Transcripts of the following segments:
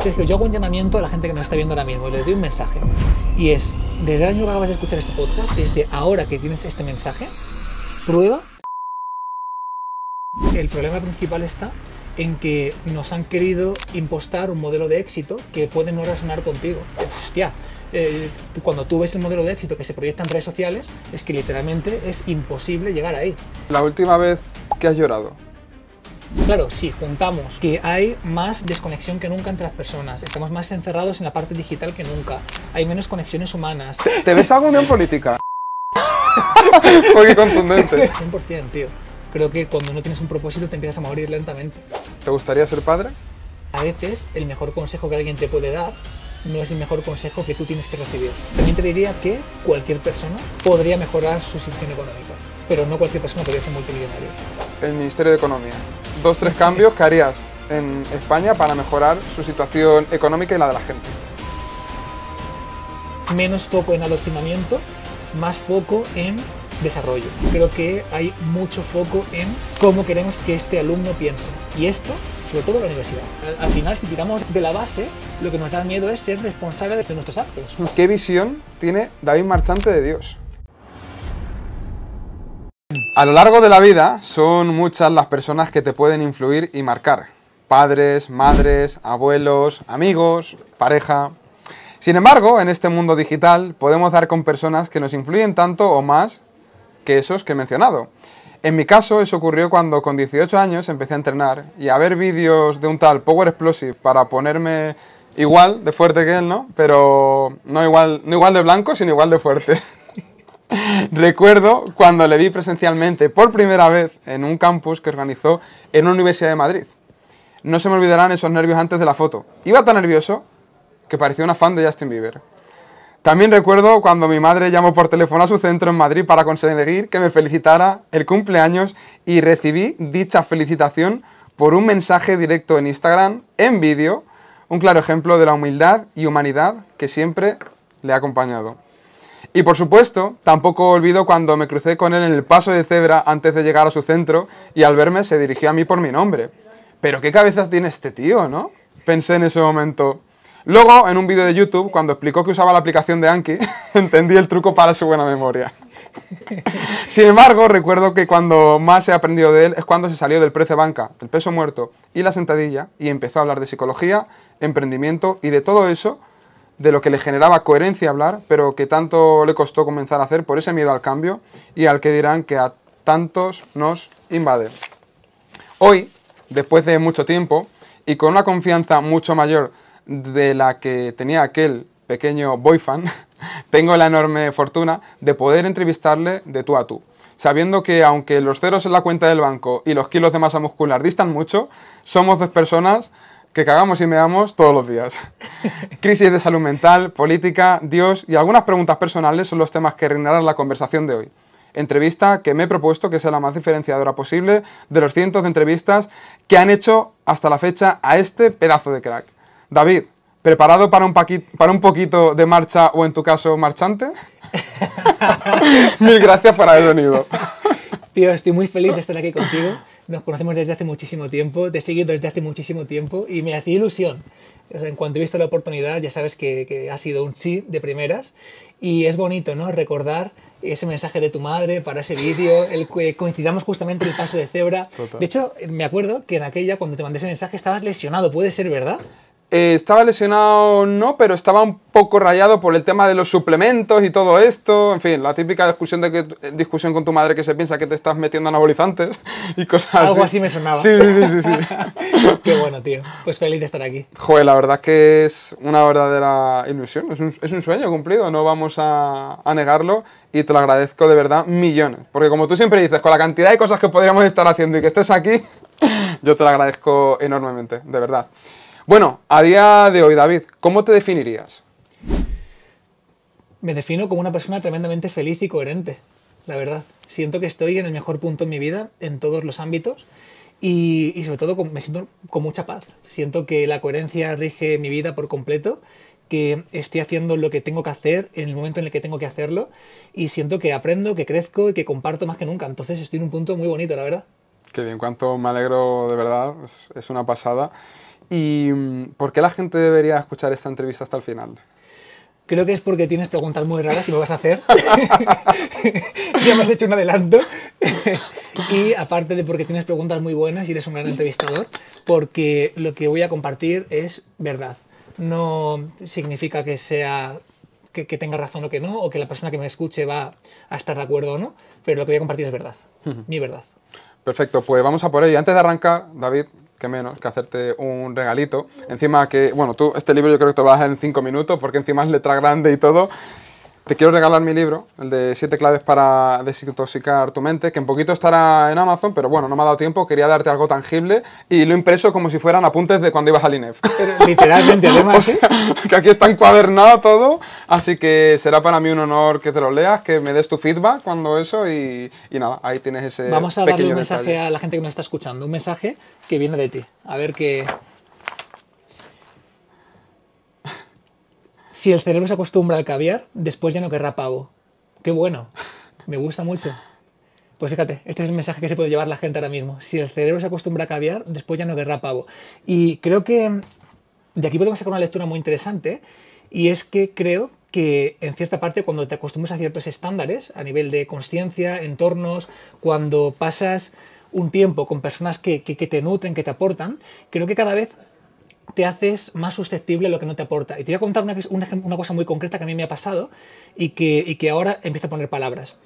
Sergio, yo hago un llamamiento a la gente que nos está viendo ahora mismo y les doy un mensaje. Y es, desde el año que acabas de escuchar este podcast, desde ahora que tienes este mensaje, prueba. El problema principal está en que nos han querido impostar un modelo de éxito que puede no resonar contigo. Hostia, cuando tú ves el modelo de éxito que se proyecta en redes sociales, es que literalmente es imposible llegar ahí. La última vez que has llorado. Claro, si juntamos que hay más desconexión que nunca entre las personas, estamos más encerrados en la parte digital que nunca, hay menos conexiones humanas. ¿Te ves algo en política? Porque contundente. 100%, tío. Creo que cuando no tienes un propósito te empiezas a morir lentamente. ¿Te gustaría ser padre? A veces el mejor consejo que alguien te puede dar no es el mejor consejo que tú tienes que recibir. También te diría que cualquier persona podría mejorar su situación económica, pero no cualquier persona podría ser multimillonario. El Ministerio de Economía. 2-3 cambios que harías en España para mejorar su situación económica y la de la gente. Menos foco en adoctrinamiento, más foco en desarrollo. Creo que hay mucho foco en cómo queremos que este alumno piense. Y esto, sobre todo en la universidad. Al final, si tiramos de la base, lo que nos da miedo es ser responsables de nuestros actos. ¿Qué visión tiene David Marchante de Dios? A lo largo de la vida son muchas las personas que te pueden influir y marcar. Padres, madres, abuelos, amigos, pareja. Sin embargo, en este mundo digital podemos dar con personas que nos influyen tanto o más que esos que he mencionado. En mi caso, eso ocurrió cuando con 18 años empecé a entrenar y a ver vídeos de un tal Power Explosive para ponerme igual de fuerte que él, ¿no? Pero no igual de blanco, sino igual de fuerte. Recuerdo cuando le vi presencialmente por primera vez en un campus que organizó en una universidad de Madrid. No se me olvidarán esos nervios antes de la foto. Iba tan nervioso que parecía una fan de Justin Bieber. También recuerdo cuando mi madre llamó por teléfono a su centro en Madrid para conseguir que me felicitara el cumpleaños y recibí dicha felicitación por un mensaje directo en Instagram, en vídeo, un claro ejemplo de la humildad y humanidad que siempre le ha acompañado. Y por supuesto, tampoco olvido cuando me crucé con él en el paso de cebra antes de llegar a su centro y al verme se dirigió a mí por mi nombre. Pero qué cabezas tiene este tío, ¿no? Pensé en ese momento. Luego, en un vídeo de YouTube, cuando explicó que usaba la aplicación de Anki, entendí el truco para su buena memoria. Sin embargo, recuerdo que cuando más he aprendido de él es cuando se salió del precio banca, el peso muerto y la sentadilla y empezó a hablar de psicología, emprendimiento y de todo eso, de lo que le generaba coherencia hablar, pero que tanto le costó comenzar a hacer por ese miedo al cambio y al que dirán que a tantos nos invade. Hoy, después de mucho tiempo y con una confianza mucho mayor de la que tenía aquel pequeño boyfan, tengo la enorme fortuna de poder entrevistarle de tú a tú, sabiendo que aunque los ceros en la cuenta del banco y los kilos de masa muscular distan mucho, somos dos personas que cagamos y meamos todos los días. Crisis de salud mental, política, Dios y algunas preguntas personales son los temas que reinarán la conversación de hoy. Entrevista que me he propuesto que sea la más diferenciadora posible de los cientos de entrevistas que han hecho hasta la fecha a este pedazo de crack. David, ¿preparado para un poquito de marcha o en tu caso marchante? Mil gracias por haber venido. Tío, estoy muy feliz de estar aquí contigo. Nos conocemos desde hace muchísimo tiempo, te he seguido desde hace muchísimo tiempo y me hacía ilusión. O sea, en cuanto he visto la oportunidad, ya sabes que ha sido un sí de primeras y es bonito, ¿no? Recordar ese mensaje de tu madre para ese vídeo, el que coincidamos justamente en el paso de cebra. Total. De hecho, me acuerdo que en aquella, cuando te mandé ese mensaje, estabas lesionado, ¿puede ser verdad? Estaba lesionado, no, pero estaba un poco rayado por el tema de los suplementos y todo esto. En fin, la típica discusión con tu madre que se piensa que te estás metiendo anabolizantes y cosas así. Algo así me sonaba. Sí. Qué bueno, tío. Pues feliz de estar aquí. Joder, la verdad es que es una verdadera ilusión. Es un sueño cumplido, no vamos a negarlo. Y te lo agradezco de verdad millones. Porque como tú siempre dices, con la cantidad de cosas que podríamos estar haciendo y que estés aquí, yo te lo agradezco enormemente, de verdad. Bueno, a día de hoy, David, ¿cómo te definirías? Me defino como una persona tremendamente feliz y coherente, la verdad. Siento que estoy en el mejor punto en mi vida, en todos los ámbitos, y sobre todo me siento con mucha paz. Siento que la coherencia rige mi vida por completo, que estoy haciendo lo que tengo que hacer en el momento en el que tengo que hacerlo, y siento que aprendo, que crezco y que comparto más que nunca. Entonces estoy en un punto muy bonito, la verdad. Qué bien, cuánto me alegro de verdad, es una pasada. ¿Y por qué la gente debería escuchar esta entrevista hasta el final? Creo que es porque tienes preguntas muy raras que me vas a hacer. Ya me has hecho un adelanto. Y aparte de porque tienes preguntas muy buenas y eres un gran entrevistador, porque lo que voy a compartir es verdad. No significa que sea que tenga razón o que no, o que la persona que me escuche va a estar de acuerdo o no, pero lo que voy a compartir es verdad, mi verdad. Perfecto, pues vamos a por ello. Antes de arrancar, David, qué menos que hacerte un regalito. Encima que, bueno, tú este libro yo creo que te lo vas a hacer en 5 minutos, porque encima es letra grande y todo. Te quiero regalar mi libro, el de 7 claves para desintoxicar tu mente, que en poquito estará en Amazon, pero bueno, no me ha dado tiempo, quería darte algo tangible y lo he impreso como si fueran apuntes de cuando ibas al INEF. Pero, literalmente, además, o sea, que aquí está encuadernado todo, así que será para mí un honor que te lo leas, que me des tu feedback cuando eso y nada, ahí tienes ese Vamos a darle un mensaje detalle a la gente que nos está escuchando, un mensaje que viene de ti, a ver qué... Si el cerebro se acostumbra al caviar, después ya no querrá pavo. Qué bueno, me gusta mucho. Pues fíjate, este es el mensaje que se puede llevar la gente ahora mismo. Si el cerebro se acostumbra a caviar, después ya no querrá pavo. Y creo que de aquí podemos sacar una lectura muy interesante, y es que creo que en cierta parte cuando te acostumbras a ciertos estándares, a nivel de consciencia, entornos, cuando pasas un tiempo con personas que te nutren, que te aportan, creo que cada vez te haces más susceptible a lo que no te aporta. Y te voy a contar una cosa muy concreta que a mí me ha pasado y que ahora empiezo a poner palabras.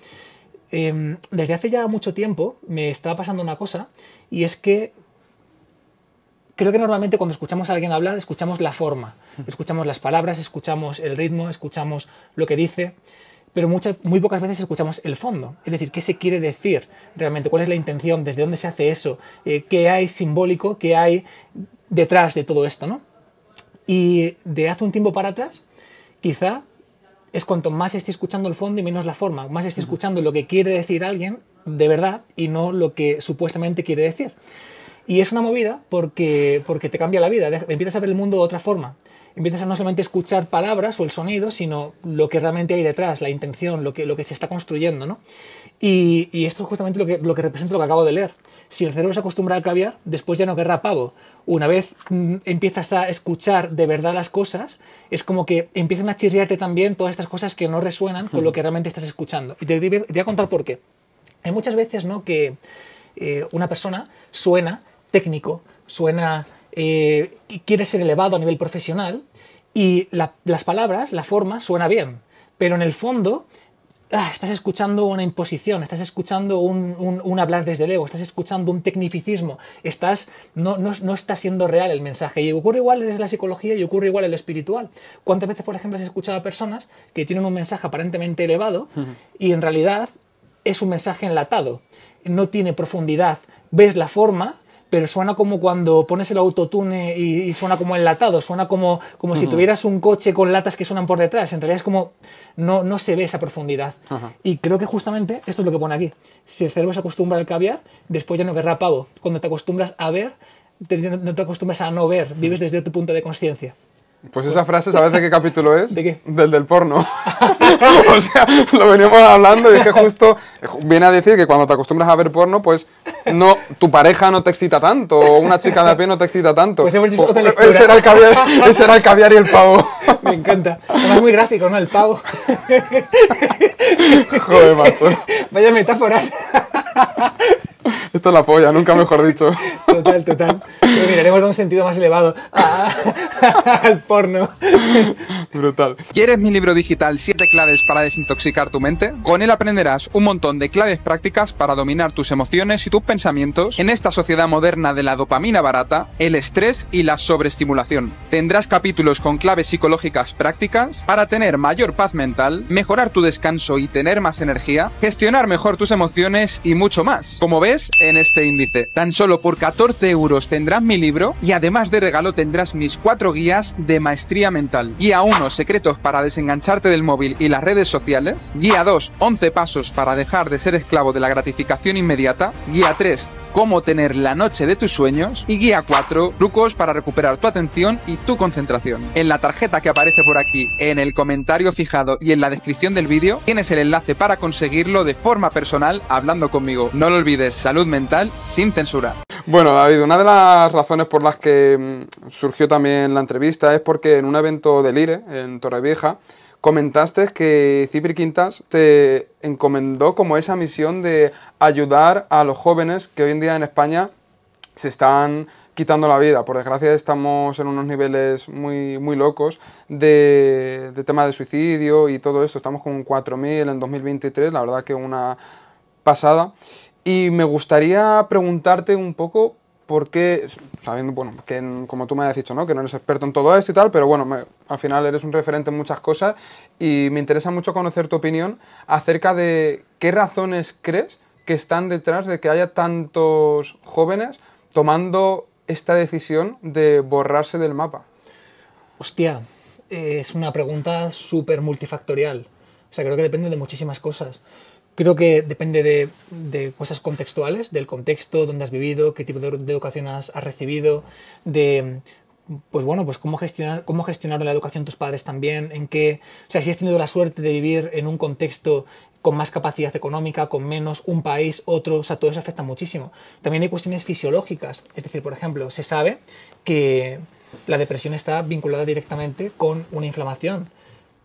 Desde hace ya mucho tiempo me estaba pasando una cosa, y es que creo que normalmente cuando escuchamos a alguien hablar, escuchamos la forma, escuchamos las palabras, escuchamos el ritmo, escuchamos lo que dice, pero muy pocas veces escuchamos el fondo. Es decir, qué se quiere decir realmente, cuál es la intención, desde dónde se hace eso, qué hay simbólico, qué hay detrás de todo esto, ¿no? Y de hace un tiempo para atrás, quizá es cuanto más esté escuchando el fondo y menos la forma, más esté escuchando lo que quiere decir alguien de verdad y no lo que supuestamente quiere decir. Y es una movida porque te cambia la vida, empiezas a ver el mundo de otra forma. Empiezas a no solamente escuchar palabras o el sonido, sino lo que realmente hay detrás, la intención, lo que se está construyendo, ¿no? Y esto es justamente lo que representa lo que acabo de leer. Si el cerebro se acostumbra al caviar, después ya no querrá pavo. Una vez empiezas a escuchar de verdad las cosas, es como que empiezan a chirriarte también todas estas cosas que no resuenan con lo que realmente estás escuchando. Y te voy a contar por qué. Hay muchas veces, ¿no?, que una persona suena técnico, suena y quiere ser elevado a nivel profesional, y las palabras, la forma, suena bien, pero en el fondo estás escuchando una imposición, estás escuchando un hablar desde el ego, estás escuchando un tecnificismo, no está siendo real el mensaje. Y ocurre igual desde la psicología y ocurre igual en lo espiritual. ¿Cuántas veces, por ejemplo, has escuchado a personas que tienen un mensaje aparentemente elevado y en realidad es un mensaje enlatado? No tiene profundidad. Ves la forma, pero suena como cuando pones el autotune y suena como enlatado, suena como si tuvieras un coche con latas que suenan por detrás. En realidad es como, no se ve esa profundidad. Y creo que justamente esto es lo que pone aquí. Si el cerebro se acostumbra al caviar, después ya no querrá pavo. Cuando te acostumbras a ver, no te acostumbras a no ver, vives desde tu punto de conciencia. Pues esa frase, ¿sabes de qué capítulo es? ¿De qué? Del porno. O sea, lo veníamos hablando y es que justo viene a decir que cuando te acostumbras a ver porno, pues no, tu pareja no te excita tanto, o una chica de a pie no te excita tanto. Pues hemos dicho otra lectura. Ese era el caviar y el pavo. Me encanta. Es muy gráfico, ¿no? El pavo. Joder, macho. Vaya metáforas. Esto es la polla, nunca mejor dicho. Total. Pero mira, le hemos dado un sentido más elevado al porno. Brutal. ¿Quieres mi libro digital 7 claves para desintoxicar tu mente? Con él aprenderás un montón de claves prácticas para dominar tus emociones y tus pensamientos en esta sociedad moderna de la dopamina barata, el estrés y la sobreestimulación. Tendrás capítulos con claves psicológicas prácticas para tener mayor paz mental, mejorar tu descanso y tener más energía, gestionar mejor tus emociones y mucho más. Como ves en este índice, tan solo por 14 euros tendrás mi libro y además de regalo tendrás mis 4 guías de maestría mental. Guía 1, secretos para desengancharte del móvil y las redes sociales. Guía 2, 11 pasos para dejar de ser esclavo de la gratificación inmediata. Guía 3, cómo tener la noche de tus sueños. Y guía 4, trucos para recuperar tu atención y tu concentración. En la tarjeta que aparece por aquí, en el comentario fijado y en la descripción del vídeo, tienes el enlace para conseguirlo de forma personal hablando conmigo. No lo olvides, salud mental sin censura. Bueno, David, una de las razones por las que surgió también la entrevista es porque en un evento del IRE, en Torrevieja, comentaste que Cipri Quintas te encomendó como esa misión de ayudar a los jóvenes que hoy en día en España se están quitando la vida. Por desgracia estamos en unos niveles muy locos de tema de suicidio y todo esto. Estamos con 4.000 en 2023, la verdad que una pasada. Y me gustaría preguntarte un poco por qué, sabiendo, bueno, que como tú me has dicho, ¿no? Que no eres experto en todo esto y tal, pero bueno, al final eres un referente en muchas cosas y me interesa mucho conocer tu opinión acerca de qué razones crees que están detrás de que haya tantos jóvenes tomando esta decisión de borrarse del mapa. Hostia, es una pregunta súper multifactorial. O sea, creo que depende de muchísimas cosas. Creo que depende de cosas contextuales, del contexto, dónde has vivido, qué tipo de educación has recibido, de, pues bueno, pues cómo gestionaron la educación tus padres también, en qué, o sea, si has tenido la suerte de vivir en un contexto con más capacidad económica, con menos, un país, otro, o sea, todo eso afecta muchísimo. También hay cuestiones fisiológicas, es decir, por ejemplo, se sabe que la depresión está vinculada directamente con una inflamación.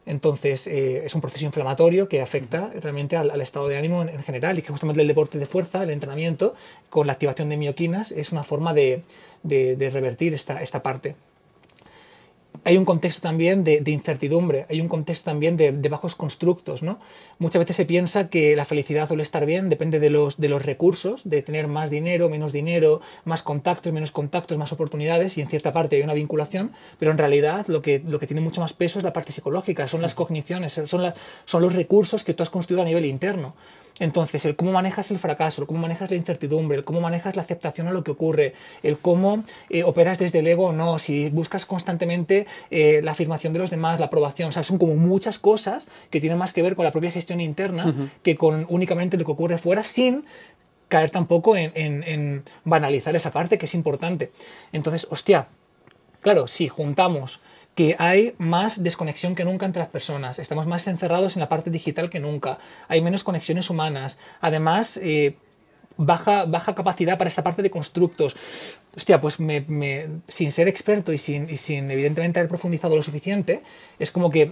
Entonces, es un proceso inflamatorio que afecta realmente al estado de ánimo en general y que justamente el deporte de fuerza, el entrenamiento, con la activación de mioquinas, es una forma de revertir esta parte. Hay un contexto también de incertidumbre, hay un contexto también de bajos constructos, ¿no? Muchas veces se piensa que la felicidad o el estar bien depende de los recursos, de tener más dinero, más contactos, más oportunidades, y en cierta parte hay una vinculación, pero en realidad lo que tiene mucho más peso es la parte psicológica, son las cogniciones, son los recursos que tú has construido a nivel interno. Entonces, el cómo manejas el fracaso, el cómo manejas la incertidumbre, el cómo manejas la aceptación a lo que ocurre, el cómo operas desde el ego o no, si buscas constantemente la afirmación de los demás, la aprobación, o sea, son como muchas cosas que tienen más que ver con la propia gestión interna que con únicamente lo que ocurre fuera, sin caer tampoco en banalizar esa parte que es importante. Entonces, hostia, claro, si juntamos que hay más desconexión que nunca entre las personas, estamos más encerrados en la parte digital que nunca, hay menos conexiones humanas, además baja capacidad para esta parte de constructos. Hostia, pues sin ser experto y sin evidentemente haber profundizado lo suficiente, es como que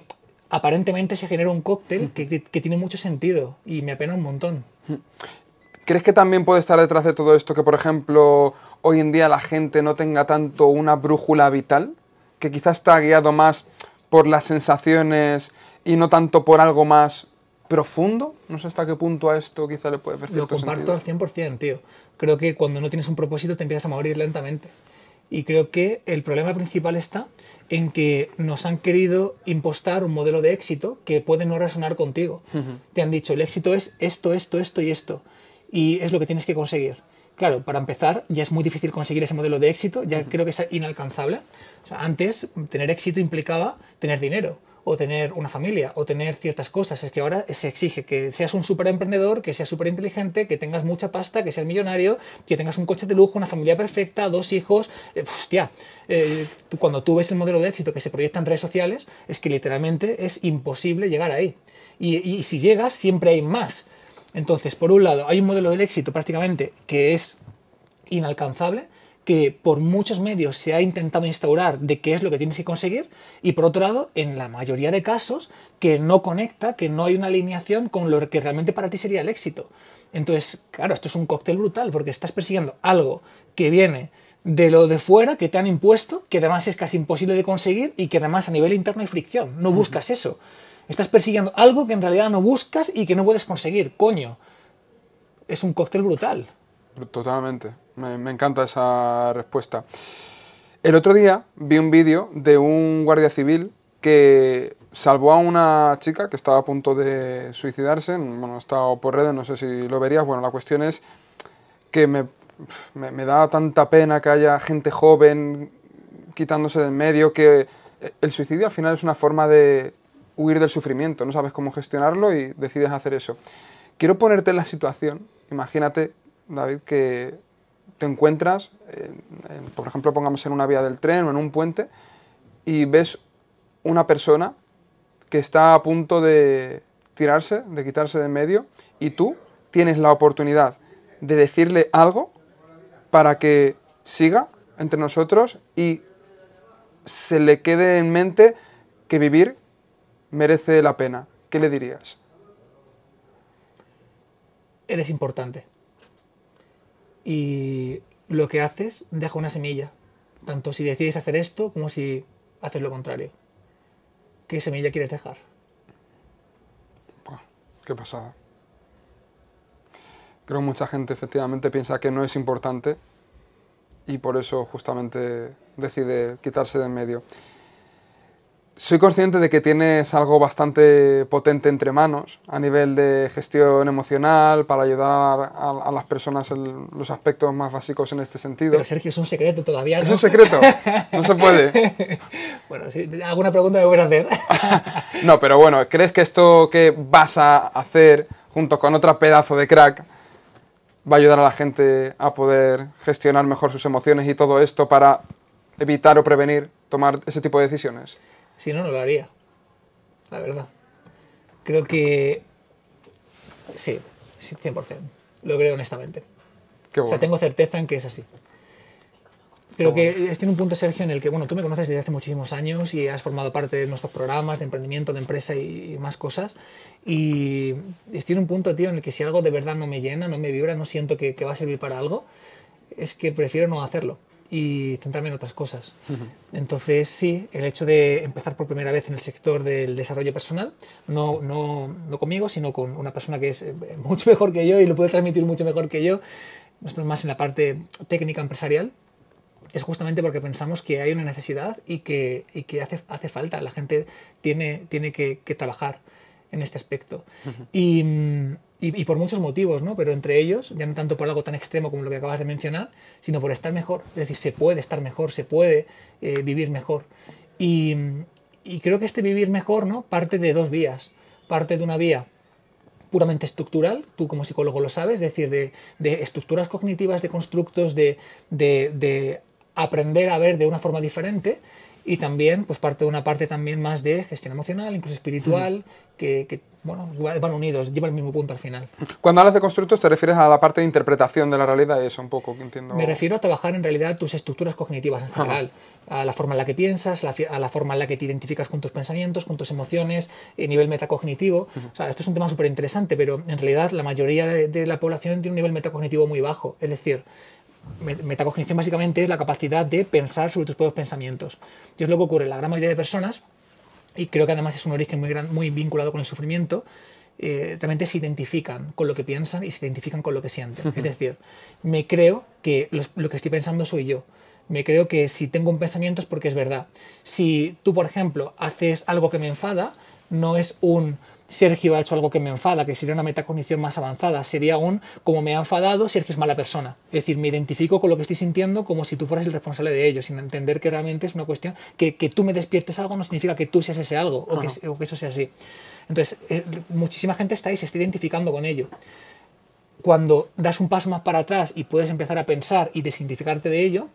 aparentemente se genera un cóctel que tiene mucho sentido y me apena un montón. ¿Crees que también puede estar detrás de todo esto que, por ejemplo, hoy en día la gente no tenga tanto una brújula vital? Que quizás está guiado más por las sensaciones y no tanto por algo más profundo. No sé hasta qué punto a esto quizá le puede ver cierto sentido. Lo comparto al 100%, tío. Creo que cuando no tienes un propósito te empiezas a morir lentamente. Y creo que el problema principal está en que nos han querido impostar un modelo de éxito que puede no resonar contigo. Te han dicho, el éxito es esto, esto, esto y esto. Y es lo que tienes que conseguir. Claro, para empezar, ya es muy difícil conseguir ese modelo de éxito, ya creo que es inalcanzable. O sea, antes, tener éxito implicaba tener dinero, o tener una familia, o tener ciertas cosas. Es que ahora se exige que seas un súper emprendedor, que seas súper inteligente, que tengas mucha pasta, que seas millonario, que tengas un coche de lujo, una familia perfecta, 2 hijos. Hostia, cuando tú ves el modelo de éxito que se proyecta en redes sociales, es que literalmente es imposible llegar ahí. Y si llegas, siempre hay más. Entonces, por un lado, hay un modelo del éxito prácticamente que es inalcanzable, que por muchos medios se ha intentado instaurar de qué es lo que tienes que conseguir, y por otro lado, en la mayoría de casos, que no conecta, que no hay una alineación con lo que realmente para ti sería el éxito. Entonces, claro, esto es un cóctel brutal, porque estás persiguiendo algo que viene de lo de fuera, que te han impuesto, que además es casi imposible de conseguir y que además a nivel interno hay fricción. No buscas eso. Estás persiguiendo algo que en realidad no buscas y que no puedes conseguir, coño. Es un cóctel brutal. Totalmente. Me encanta esa respuesta. El otro día vi un vídeo de un guardia civil que salvó a una chica que estaba a punto de suicidarse. Bueno, ha estado por redes, no sé si lo verías. Bueno, la cuestión es que me da tanta pena que haya gente joven quitándose del medio, que el suicidio al final es una forma de huir del sufrimiento, no sabes cómo gestionarlo y decides hacer eso. Quiero ponerte en la situación, imagínate, David, que te encuentras, por ejemplo, pongamos en una vía del tren o en un puente, y ves una persona que está a punto de tirarse, de quitarse de en medio, y tú tienes la oportunidad de decirle algo para que siga entre nosotros y se le quede en mente que vivir merece la pena? ¿Qué le dirías? Eres importante. Y lo que haces deja una semilla. Tanto si decides hacer esto como si haces lo contrario. ¿Qué semilla quieres dejar? Buah, qué pasada. Creo que mucha gente efectivamente piensa que no es importante y por eso justamente decide quitarse de en medio. Soy consciente de que tienes algo bastante potente entre manos a nivel de gestión emocional para ayudar a las personas en los aspectos más básicos en este sentido. Pero Sergio, es un secreto todavía, ¿no? ¿Es un secreto? No se puede. Bueno, si alguna pregunta me puedes hacer. No, pero bueno, ¿crees que esto que vas a hacer junto con otro pedazo de crack va a ayudar a la gente a poder gestionar mejor sus emociones y todo esto para evitar o prevenir tomar ese tipo de decisiones? Si no, no lo haría. La verdad. Creo que sí, 100%. Lo creo honestamente. Qué O bueno. sea, tengo certeza en que es así. Creo que estoy en un punto, Sergio, en el que, bueno, tú me conoces desde hace muchísimos años y has formado parte de nuestros programas de emprendimiento, de empresa y más cosas. Y estoy en un punto, tío, en el que si algo de verdad no me llena, no me vibra, no siento que va a servir para algo, es que prefiero no hacerlo y centrarme en otras cosas. Entonces, sí, el hecho de empezar por primera vez en el sector del desarrollo personal, no conmigo, sino con una persona que es mucho mejor que yo y lo puede transmitir mucho mejor que yo, esto es más en la parte técnica empresarial, es justamente porque pensamos que hay una necesidad y que hace falta. La gente tiene que trabajar en este aspecto. Y por muchos motivos, ¿no? Pero entre ellos, ya no tanto por algo tan extremo como lo que acabas de mencionar, sino por estar mejor. Es decir, se puede estar mejor, se puede vivir mejor. Y creo que este vivir mejor, ¿no? Parte de dos vías. Parte de una vía puramente estructural, tú como psicólogo lo sabes, es decir, de estructuras cognitivas, de constructos, de aprender a ver de una forma diferente, y también pues parte de una parte también más de gestión emocional, incluso espiritual, que bueno, van unidos, llevan el mismo punto al final. Cuando hablas de constructos te refieres a la parte de interpretación de la realidad y eso un poco, que entiendo. Me refiero a trabajar en realidad tus estructuras cognitivas en general, a la forma en la que piensas, a la forma en la que te identificas con tus pensamientos, con tus emociones, a nivel metacognitivo. O sea, esto es un tema súper interesante, pero en realidad la mayoría de la población tiene un nivel metacognitivo muy bajo. Es decir, metacognición básicamente es la capacidad de pensar sobre tus propios pensamientos. Y es lo que ocurre en la gran mayoría de personas, y creo que además es un origen muy vinculado con el sufrimiento. Realmente se identifican con lo que piensan y se identifican con lo que sienten. Es decir, me creo que lo que estoy pensando soy yo. Me creo que si tengo un pensamiento es porque es verdad. Si tú, por ejemplo, haces algo que me enfada, no es un Sergio ha hecho algo que me enfada, que sería una metacognición más avanzada. Sería como me ha enfadado, Sergio es mala persona. Es decir, me identifico con lo que estoy sintiendo como si tú fueras el responsable de ello, sin entender que realmente es una cuestión que tú me despiertes algo no significa que tú seas ese algo o que eso sea así. Entonces, muchísima gente está ahí, se está identificando con ello. Cuando das un paso más para atrás y puedes empezar a pensar y desidentificarte de ello,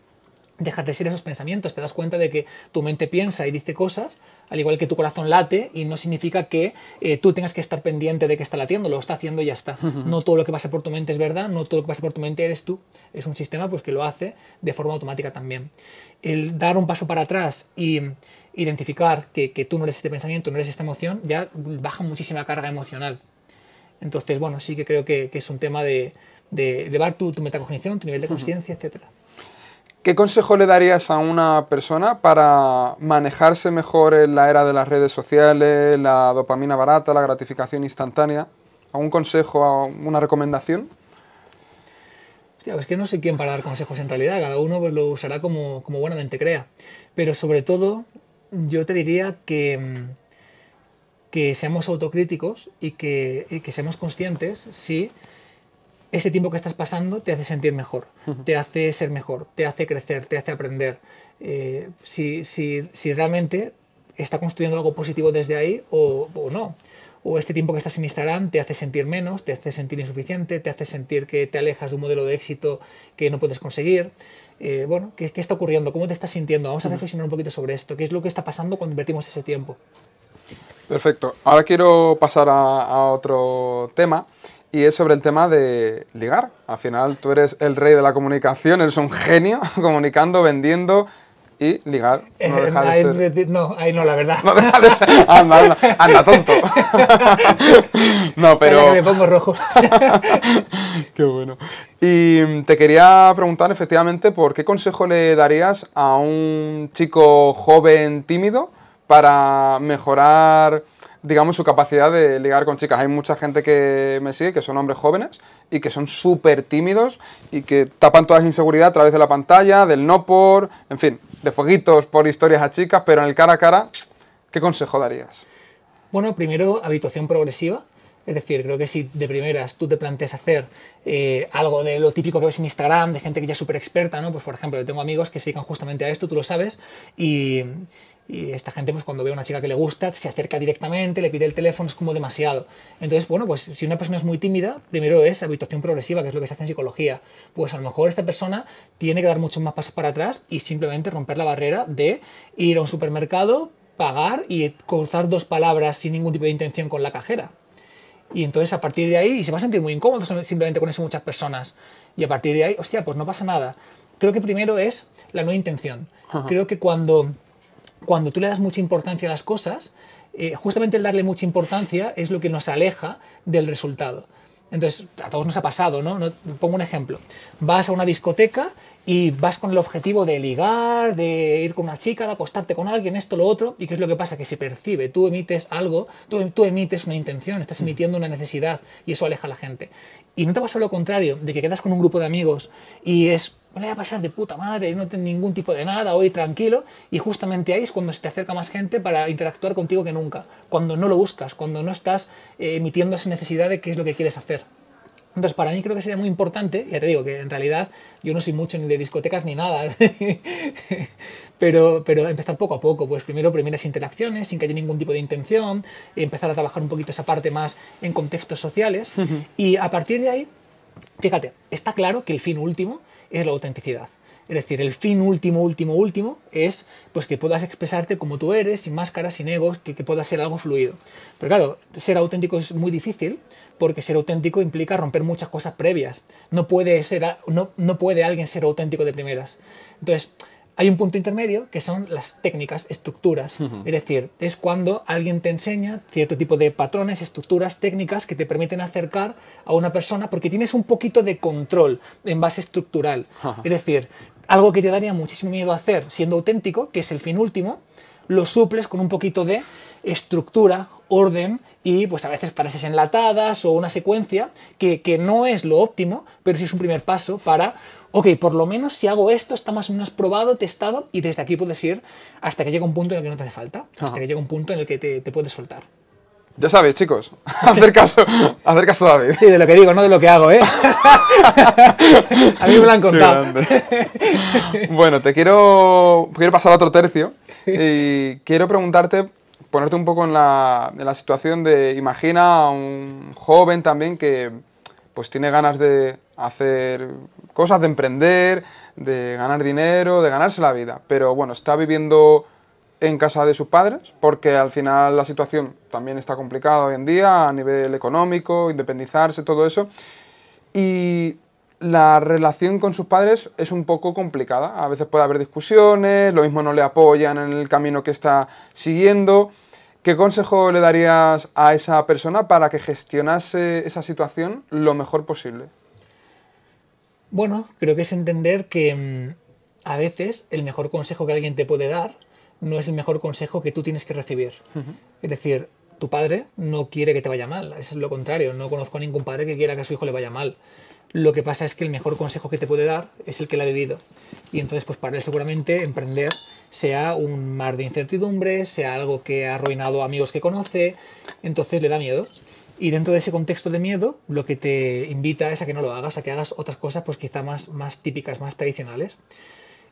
dejas de ser esos pensamientos, te das cuenta de que tu mente piensa y dice cosas, al igual que tu corazón late, y no significa que tú tengas que estar pendiente de que está latiendo, lo está haciendo y ya está. No todo lo que pasa por tu mente es verdad, no todo lo que pasa por tu mente eres tú. Es un sistema pues, que lo hace de forma automática también. El dar un paso para atrás y identificar que tú no eres este pensamiento, no eres esta emoción, ya baja muchísima carga emocional. Entonces, bueno, sí que creo que es un tema de elevar tu metacognición, tu nivel de conciencia, etcétera. ¿Qué consejo le darías a una persona para manejarse mejor en la era de las redes sociales, la dopamina barata, la gratificación instantánea? ¿Algún consejo, una recomendación? Hostia, es que no sé quién para dar consejos en realidad, cada uno pues, lo usará como buenamente crea. Pero sobre todo, yo te diría que seamos autocríticos y que seamos conscientes si ese tiempo que estás pasando te hace sentir mejor, te hace ser mejor, te hace crecer, te hace aprender. Si realmente está construyendo algo positivo desde ahí o no. O este tiempo que estás en Instagram te hace sentir menos, te hace sentir insuficiente, te hace sentir que te alejas de un modelo de éxito que no puedes conseguir. Bueno, ¿qué está ocurriendo? ¿Cómo te estás sintiendo? Vamos a reflexionar un poquito sobre esto. ¿Qué es lo que está pasando cuando invertimos ese tiempo? Perfecto. Ahora quiero pasar a otro tema. y es sobre el tema de ligar. Al final tú eres el rey de la comunicación, eres un genio comunicando, vendiendo y ligar. No deja de ser... No, ahí no, la verdad. No deja de ser... Anda, tonto. No, pero... Vaya que me pongo rojo. Qué bueno. Y te quería preguntar efectivamente por qué consejo le darías a un chico joven tímido para mejorar, digamos, su capacidad de ligar con chicas. Hay mucha gente que me sigue, que son hombres jóvenes y que son súper tímidos y que tapan toda esa inseguridad a través de la pantalla, del no por, en fin, de fueguitos por historias a chicas, pero en el cara a cara, ¿qué consejo darías? Bueno, primero, habituación progresiva. Es decir, creo que si de primeras tú te planteas hacer algo de lo típico que ves en Instagram, de gente que ya es súper experta, ¿no? Pues por ejemplo, yo tengo amigos que se dedican justamente a esto, tú lo sabes, y esta gente, pues cuando ve a una chica que le gusta, se acerca directamente, le pide el teléfono, es como demasiado. Entonces, bueno, pues si una persona es muy tímida, primero es habituación progresiva, que es lo que se hace en psicología. Pues a lo mejor esta persona tiene que dar muchos más pasos para atrás y simplemente romper la barrera de ir a un supermercado, pagar y cruzar dos palabras sin ningún tipo de intención con la cajera. Y entonces a partir de ahí, y se va a sentir muy incómodo simplemente con eso muchas personas. Y a partir de ahí, hostia, pues no pasa nada. Creo que primero es la no intención. Ajá. Creo que cuando tú le das mucha importancia a las cosas, justamente el darle mucha importancia es lo que nos aleja del resultado. Entonces, a todos nos ha pasado, ¿no? Pongo un ejemplo. Vas a una discoteca y vas con el objetivo de ligar, de ir con una chica, de acostarte con alguien, esto, lo otro. ¿Y qué es lo que pasa? Que se percibe, tú emites algo, tú emites una intención, estás emitiendo una necesidad y eso aleja a la gente. Y no te pasa lo contrario, de que quedas con un grupo de amigos y es, me voy a pasar de puta madre, no tengo ningún tipo de nada, hoy tranquilo, y justamente ahí es cuando se te acerca más gente para interactuar contigo que nunca, cuando no lo buscas, cuando no estás emitiendo esa necesidad de qué es lo que quieres hacer. Entonces, para mí creo que sería muy importante, ya te digo que en realidad yo no soy mucho ni de discotecas ni nada, pero empezar poco a poco, pues primero primeras interacciones, sin que haya ningún tipo de intención, empezar a trabajar un poquito esa parte más en contextos sociales, y a partir de ahí, fíjate, está claro que el fin último es la autenticidad. Es decir, el fin último es pues que puedas expresarte como tú eres, sin máscaras, sin egos, que pueda ser algo fluido. Pero claro, ser auténtico es muy difícil porque ser auténtico implica romper muchas cosas previas. No puede alguien ser auténtico de primeras. Entonces, hay un punto intermedio que son las técnicas, estructuras. Es decir, es cuando alguien te enseña cierto tipo de patrones, estructuras, técnicas que te permiten acercar a una persona porque tienes un poquito de control en base estructural. Es decir, algo que te daría muchísimo miedo hacer siendo auténtico, que es el fin último, lo suples con un poquito de estructura, orden y pues a veces frases enlatadas o una secuencia que no es lo óptimo, pero sí es un primer paso para, ok, por lo menos si hago esto está más o menos probado, testado y desde aquí puedes ir hasta que llegue un punto en el que no te hace falta, hasta que llegue un punto en el que te puedes soltar. Ya sabéis, chicos, hacer caso a David. Sí, de lo que digo, no de lo que hago, ¿eh? A mí me lo han contado. Bueno, quiero pasar a otro tercio y quiero preguntarte, ponerte un poco en la situación de, imagina a un joven también que pues tiene ganas de hacer cosas, de emprender, de ganar dinero, de ganarse la vida, pero bueno, está viviendo en casa de sus padres, porque al final la situación también está complicada hoy en día a nivel económico, independizarse, todo eso, y la relación con sus padres es un poco complicada, a veces puede haber discusiones, lo mismo no le apoyan en el camino que está siguiendo. ¿Qué consejo le darías a esa persona para que gestionase esa situación lo mejor posible? Bueno, creo que es entender que a veces el mejor consejo que alguien te puede dar no es el mejor consejo que tú tienes que recibir. Es decir, tu padre no quiere que te vaya mal, es lo contrario, no conozco a ningún padre que quiera que a su hijo le vaya mal. Lo que pasa es que el mejor consejo que te puede dar es el que él ha vivido. Y entonces, pues para él seguramente emprender sea un mar de incertidumbre, sea algo que ha arruinado a amigos que conoce, entonces le da miedo. Y dentro de ese contexto de miedo, lo que te invita es a que no lo hagas, a que hagas otras cosas pues quizá más típicas, más tradicionales.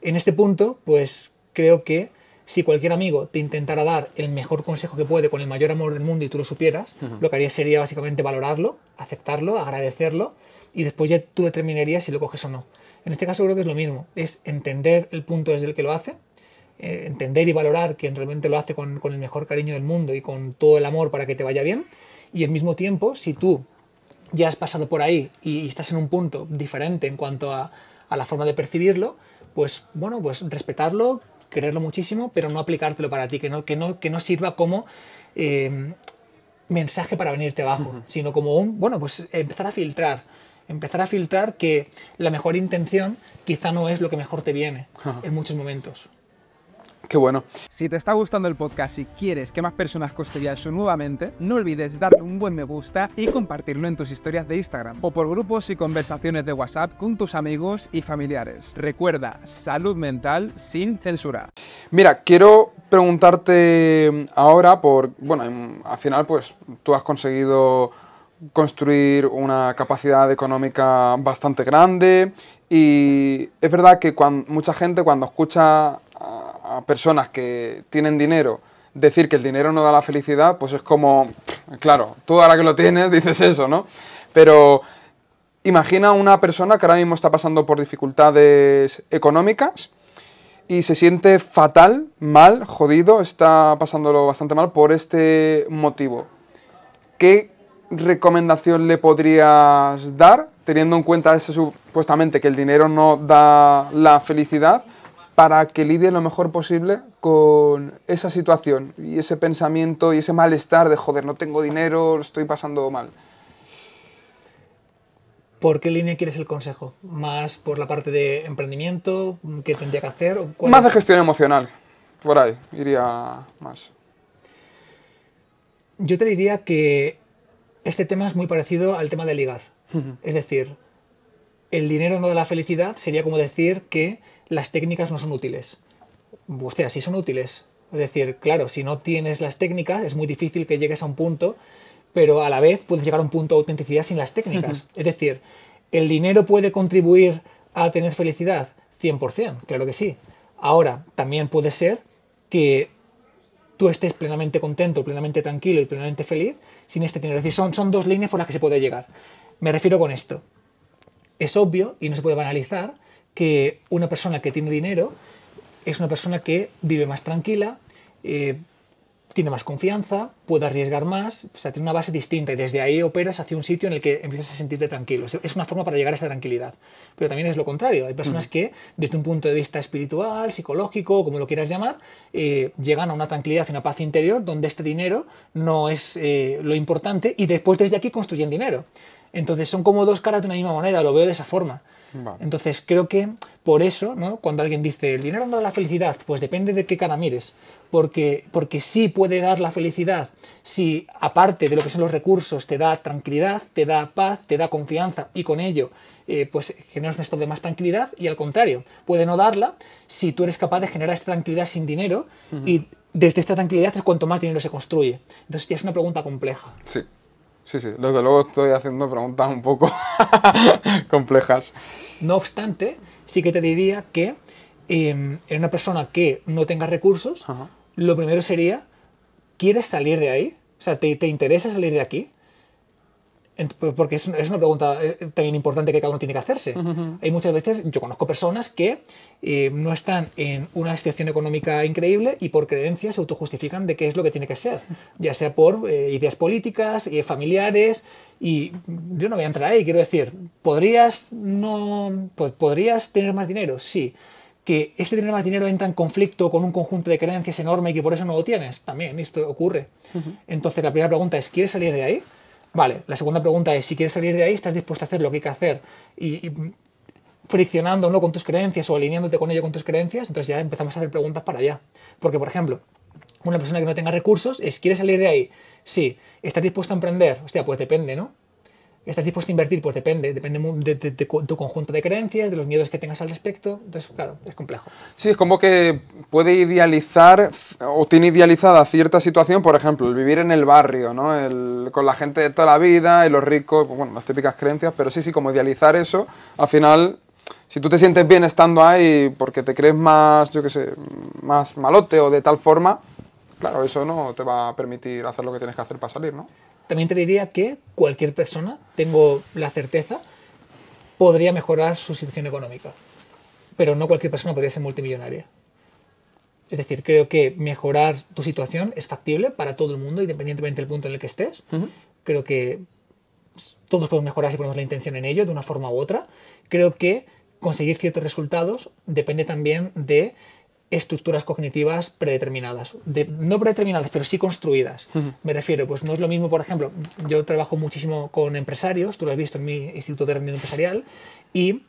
En este punto, pues creo que si cualquier amigo te intentara dar el mejor consejo que puede con el mayor amor del mundo y tú lo supieras, lo que harías sería básicamente valorarlo, aceptarlo, agradecerlo y después ya tú determinarías si lo coges o no. En este caso creo que es lo mismo, es entender el punto desde el que lo hace, entender y valorar que realmente lo hace con el mejor cariño del mundo y con todo el amor para que te vaya bien y al mismo tiempo, si tú ya has pasado por ahí y estás en un punto diferente en cuanto a la forma de percibirlo, pues bueno, pues respetarlo, quererlo muchísimo, pero no aplicártelo para ti, que no sirva como mensaje para venirte abajo, sino como bueno, pues empezar a filtrar que la mejor intención quizá no es lo que mejor te viene en muchos momentos. Qué bueno. Si te está gustando el podcast y quieres que más personas costellan eso nuevamente, no olvides darle un buen me gusta y compartirlo en tus historias de Instagram o por grupos y conversaciones de WhatsApp con tus amigos y familiares. Recuerda, salud mental sin censura. Mira, quiero preguntarte ahora bueno, al final pues tú has conseguido construir una capacidad económica bastante grande y es verdad que mucha gente cuando escucha a personas que tienen dinero decir que el dinero no da la felicidad, pues es como, claro, tú ahora que lo tienes dices eso, ¿no? Pero imagina una persona que ahora mismo está pasando por dificultades económicas y se siente fatal, mal, jodido, está pasándolo bastante mal por este motivo. ¿Qué recomendación le podrías dar, teniendo en cuenta supuestamente que el dinero no da la felicidad, para que lidie lo mejor posible con esa situación y ese pensamiento y ese malestar de joder, no tengo dinero, lo estoy pasando mal? ¿Por qué línea quieres el consejo? ¿Más por la parte de emprendimiento? ¿Qué tendría que hacer? Más de gestión emocional, por ahí, iría más. Yo te diría que este tema es muy parecido al tema de ligar. Es decir, el dinero no da la felicidad sería como decir que las técnicas no son útiles. Hostia, sí son útiles. Es decir, claro, si no tienes las técnicas es muy difícil que llegues a un punto, pero a la vez puedes llegar a un punto de autenticidad sin las técnicas. Es decir, ¿el dinero puede contribuir a tener felicidad? 100%, claro que sí. Ahora, también puede ser que tú estés plenamente contento, plenamente tranquilo y plenamente feliz sin este dinero. Es decir, son dos líneas por las que se puede llegar. Me refiero con esto. Es obvio, y no se puede banalizar, que una persona que tiene dinero es una persona que vive más tranquila, tiene más confianza, puede arriesgar más, o sea, tiene una base distinta y desde ahí operas hacia un sitio en el que empiezas a sentirte tranquilo. Es una forma para llegar a esta tranquilidad. Pero también es lo contrario. Hay personas que, desde un punto de vista espiritual, psicológico, como lo quieras llamar, llegan a una tranquilidad y una paz interior donde este dinero no es lo importante y después desde aquí construyen dinero. Entonces son como dos caras de una misma moneda, lo veo de esa forma. Vale. Entonces creo que por eso, ¿no? Cuando alguien dice el dinero no da la felicidad, pues depende de qué cara mires. Porque sí puede dar la felicidad si, aparte de lo que son los recursos, te da tranquilidad, te da paz, te da confianza y con ello pues generas un estado de más tranquilidad, y al contrario, puede no darla si tú eres capaz de generar esta tranquilidad sin dinero y desde esta tranquilidad es cuanto más dinero se construye. Entonces ya es una pregunta compleja. Sí. Sí, desde luego estoy haciendo preguntas un poco complejas. No obstante, sí que te diría que en una persona que no tenga recursos, lo primero sería, ¿quieres salir de ahí? O sea, ¿te interesa salir de aquí? Porque es una pregunta también importante que cada uno tiene que hacerse. Hay muchas veces, yo conozco personas que no están en una situación económica increíble y por creencias se autojustifican de qué es lo que tiene que ser, ya sea por ideas políticas, familiares, y yo no voy a entrar ahí, quiero decir, ¿podrías tener más dinero? Sí. ¿Que este tener más dinero entra en conflicto con un conjunto de creencias enorme y que por eso no lo tienes? También, esto ocurre. Entonces la primera pregunta es, ¿quieres salir de ahí? Vale, la segunda pregunta es, si quieres salir de ahí, ¿estás dispuesto a hacer lo que hay que hacer? Y friccionando, ¿no?, con tus creencias o alineándote con ello con tus creencias, entonces ya empezamos a hacer preguntas para allá. Porque, por ejemplo, una persona que no tenga recursos ¿quieres salir de ahí? Sí. ¿Estás dispuesto a emprender? Hostia, pues depende, ¿no? ¿Estás dispuesto a invertir? Pues depende de tu conjunto de creencias, de los miedos que tengas al respecto. Entonces, claro, es complejo. Sí, es como que puede idealizar o tiene idealizada cierta situación, por ejemplo, el vivir en el barrio, ¿no? Con la gente de toda la vida y los ricos, pues, bueno, las típicas creencias, pero sí, como idealizar eso, al final, si tú te sientes bien estando ahí porque te crees más, yo qué sé, más malote o de tal forma, claro, eso no te va a permitir hacer lo que tienes que hacer para salir, ¿no? También te diría que cualquier persona, tengo la certeza, podría mejorar su situación económica. Pero no cualquier persona podría ser multimillonaria. Es decir, creo que mejorar tu situación es factible para todo el mundo, independientemente del punto en el que estés. Creo que todos podemos mejorar si ponemos la intención en ello de una forma u otra. Creo que conseguir ciertos resultados depende también de estructuras cognitivas predeterminadas. No predeterminadas, pero sí construidas. Me refiero, pues no es lo mismo, por ejemplo, yo trabajo muchísimo con empresarios, tú lo has visto en mi Instituto de Rendimiento Empresarial, y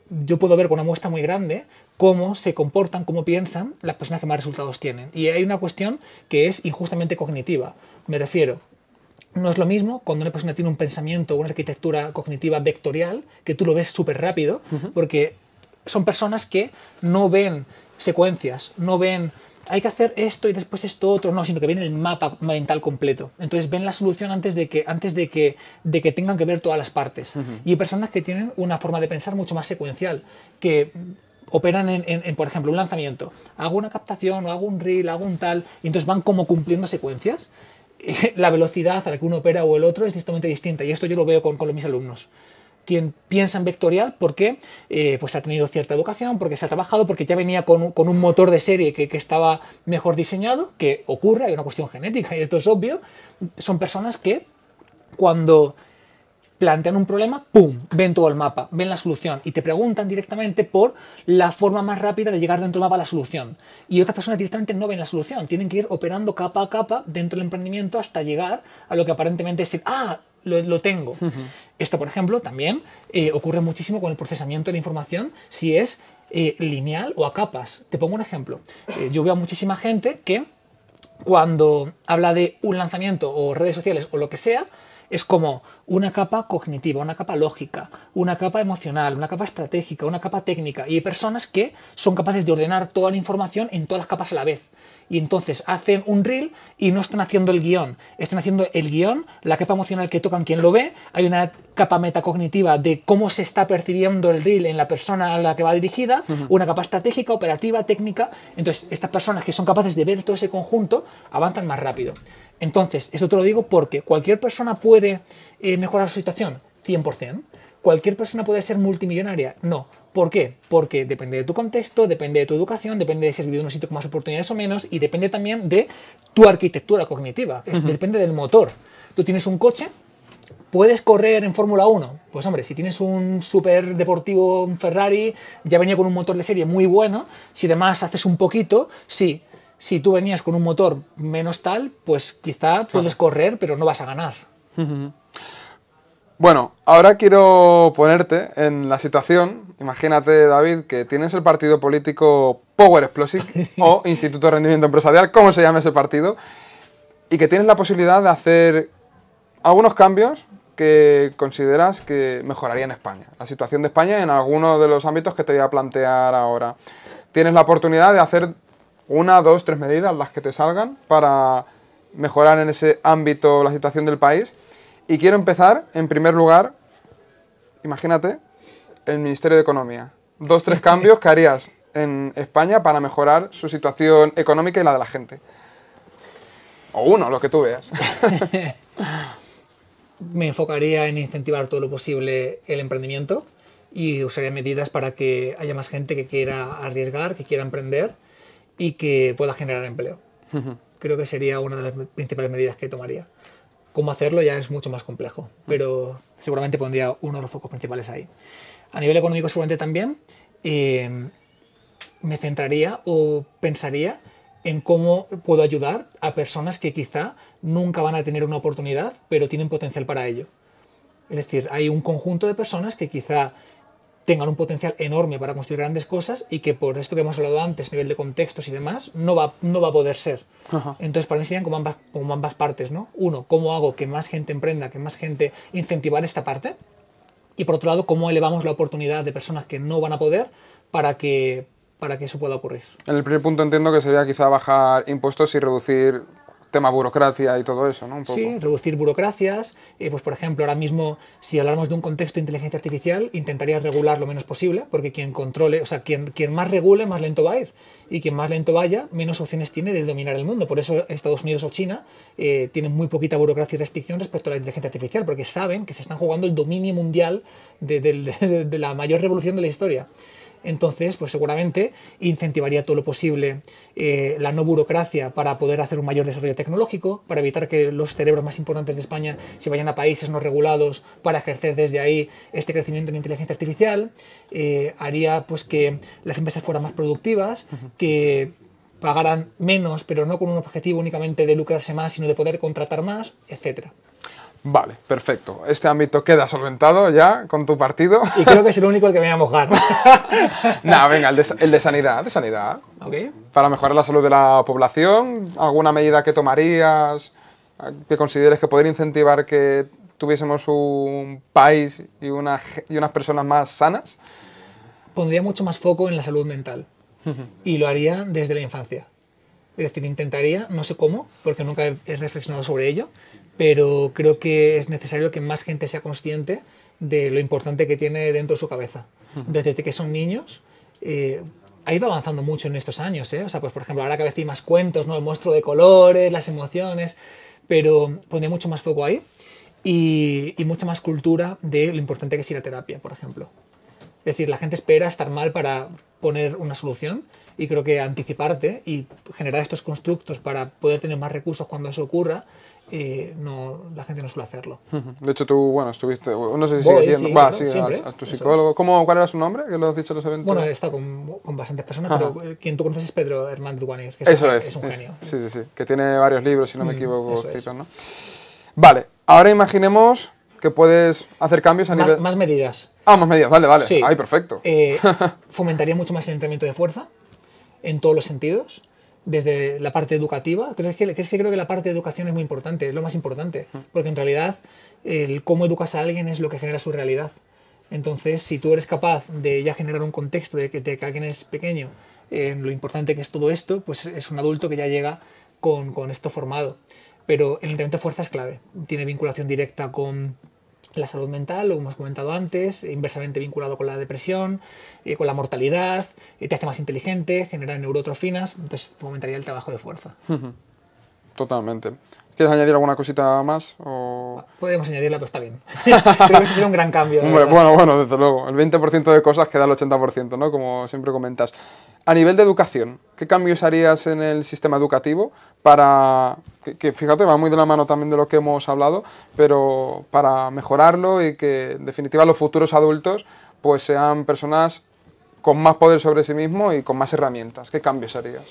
yo puedo ver con una muestra muy grande cómo se comportan, cómo piensan las personas que más resultados tienen. Y hay una cuestión que es injustamente cognitiva. Me refiero, no es lo mismo cuando una persona tiene un pensamiento, una arquitectura cognitiva vectorial, que tú lo ves súper rápido, porque son personas que no ven secuencias, no ven hay que hacer esto y después esto otro, no, sino que ven el mapa mental completo. Entonces ven la solución antes de que tengan que ver todas las partes. Y hay personas que tienen una forma de pensar mucho más secuencial, que operan por ejemplo, un lanzamiento. Hago una captación, o hago un reel, hago un tal, y entonces van como cumpliendo secuencias. La velocidad a la que uno opera o el otro es totalmente distinta, y esto yo lo veo con mis alumnos. Quien piensa en vectorial porque pues ha tenido cierta educación, porque se ha trabajado, porque ya venía con un motor de serie que estaba mejor diseñado, que ocurre, hay una cuestión genética y esto es obvio. Son personas que cuando plantean un problema, ¡pum!, ven todo el mapa, ven la solución y te preguntan directamente por la forma más rápida de llegar dentro del mapa a la solución. Y otras personas directamente no ven la solución, tienen que ir operando capa a capa dentro del emprendimiento hasta llegar a lo que aparentemente es lo tengo. Esto, por ejemplo, también ocurre muchísimo con el procesamiento de la información, si es lineal o a capas. Te pongo un ejemplo. Yo veo a muchísima gente que cuando habla de un lanzamiento o redes sociales o lo que sea, es como una capa cognitiva, una capa lógica, una capa emocional, una capa estratégica, una capa técnica. Y hay personas que son capaces de ordenar toda la información en todas las capas a la vez. Y entonces hacen un reel y no están haciendo el guión. Están haciendo el guión, la capa emocional que tocan quien lo ve. Hay una capa metacognitiva de cómo se está percibiendo el reel en la persona a la que va dirigida. Una capa estratégica, operativa, técnica. Entonces, estas personas que son capaces de ver todo ese conjunto avanzan más rápido. Entonces, eso te lo digo porque cualquier persona puede mejorar su situación, 100%. ¿Cualquier persona puede ser multimillonaria? No. ¿Por qué? Porque depende de tu contexto, depende de tu educación, depende de si has vivido en un sitio con más oportunidades o menos, y depende también de tu arquitectura cognitiva. Depende del motor. Tú tienes un coche, ¿puedes correr en Fórmula 1? Pues hombre, si tienes un súper deportivo, un Ferrari, ya venía con un motor de serie muy bueno, si además haces un poquito, sí. Si tú venías con un motor menos tal, pues quizá puedes correr, pero no vas a ganar. Bueno, ahora quiero ponerte en la situación, imagínate, David, que tienes el partido político Power Explosive o Instituto de Rendimiento Empresarial, como se llama ese partido, y que tienes la posibilidad de hacer algunos cambios que consideras que mejorarían España, la situación de España en alguno de los ámbitos que te voy a plantear ahora. Tienes la oportunidad de hacer 1, 2, 3 medidas, las que te salgan, para mejorar en ese ámbito la situación del país. Y quiero empezar, en primer lugar, imagínate, el Ministerio de Economía. 2, 3 cambios que harías en España para mejorar su situación económica y la de la gente. O uno, lo que tú veas. Me enfocaría en incentivar todo lo posible el emprendimiento y usaría medidas para que haya más gente que quiera arriesgar, que quiera emprender y que pueda generar empleo. Creo que sería una de las principales medidas que tomaría. Cómo hacerlo ya es mucho más complejo, pero seguramente pondría uno de los focos principales ahí. A nivel económico seguramente también me centraría o pensaría en cómo puedo ayudar a personas que quizá nunca van a tener una oportunidad, pero tienen potencial para ello. Es decir, hay un conjunto de personas que quizá tengan un potencial enorme para construir grandes cosas y que por esto que hemos hablado antes, a nivel de contextos y demás, no va a poder ser. Entonces, para mí serían como ambas partes, ¿no? Uno, cómo hago que más gente emprenda, que más gente incentivar esta parte. Y por otro lado, cómo elevamos la oportunidad de personas que no van a poder para que eso pueda ocurrir. En el primer punto entiendo que sería quizá bajar impuestos y reducir tema burocracia y todo eso, ¿no? Un poco. Sí, reducir burocracias. Pues por ejemplo, ahora mismo, si hablamos de un contexto de inteligencia artificial, intentaría regular lo menos posible, porque quien controle, o sea, quien más regule, más lento va a ir. Y quien más lento vaya, menos opciones tiene de dominar el mundo. Por eso Estados Unidos o China tienen muy poquita burocracia y restricción respecto a la inteligencia artificial, porque saben que se están jugando el dominio mundial de la mayor revolución de la historia. Entonces, pues seguramente incentivaría todo lo posible la no burocracia para poder hacer un mayor desarrollo tecnológico, para evitar que los cerebros más importantes de España se vayan a países no regulados para ejercer desde ahí este crecimiento en inteligencia artificial. Haría pues que las empresas fueran más productivas, que pagaran menos, pero no con un objetivo únicamente de lucrarse más, sino de poder contratar más, etcétera. Vale, perfecto. Este ámbito queda solventado ya con tu partido. Y creo que es el único el que me voy a mojar. Nada, venga, el de sanidad. Okay. Para mejorar la salud de la población, ¿alguna medida que tomarías que consideres que podría incentivar que tuviésemos un país y unas personas más sanas? Pondría mucho más foco en la salud mental y lo haría desde la infancia. Es decir, intentaría, no sé cómo, porque nunca he reflexionado sobre ello, pero creo que es necesario que más gente sea consciente de lo importante que tiene dentro de su cabeza. Desde que son niños, ha ido avanzando mucho en estos años, ¿eh? O sea, pues por ejemplo, ahora cada vez hay más cuentos, ¿no? El monstruo de colores, las emociones, pero pondría mucho más foco ahí y mucha más cultura de lo importante que es ir a terapia, por ejemplo. Es decir, la gente espera estar mal para poner una solución y creo que anticiparte y generar estos constructos para poder tener más recursos cuando eso ocurra, la gente no suele hacerlo. De hecho, tú, bueno, estuviste, no sé si Voy, sigues sí, yendo, claro, siempre, a tu psicólogo. ¿Cuál era su nombre? ¿Que lo has dicho en los eventos? Bueno, he estado con bastantes personas, Ajá. pero quien tú conoces es Pedro Hernández Duganir, que Eso es un genio. Sí, que tiene varios libros, si no me equivoco, eso es. escritos, ¿no? Vale, ahora imaginemos que puedes hacer cambios a nivel... Más medidas. Más medidas, vale. Sí. Ahí, perfecto. Fomentaría mucho más el entrenamiento de fuerza, en todos los sentidos, desde la parte educativa. Creo que la parte de educación es muy importante, es lo más importante, porque en realidad el cómo educas a alguien es lo que genera su realidad. Entonces, si tú eres capaz de ya generar un contexto de que alguien es pequeño, lo importante que es todo esto, pues es un adulto que ya llega con esto formado. Pero el entrenamiento de fuerza es clave, tiene vinculación directa con la salud mental, lo hemos comentado antes, inversamente vinculado con la depresión, con la mortalidad, te hace más inteligente, genera neurotrofinas, entonces fomentaría el trabajo de fuerza. Totalmente. ¿Quieres añadir alguna cosita más? O... Podemos añadirla, pero está bien. Creo que este sería un gran cambio. Bueno, desde luego. El 20% de cosas queda el 80%, ¿no? Como siempre comentas. A nivel de educación, ¿qué cambios harías en el sistema educativo para, que fíjate, va muy de la mano también de lo que hemos hablado, pero para mejorarlo y que en definitiva los futuros adultos pues sean personas con más poder sobre sí mismos y con más herramientas? ¿Qué cambios harías?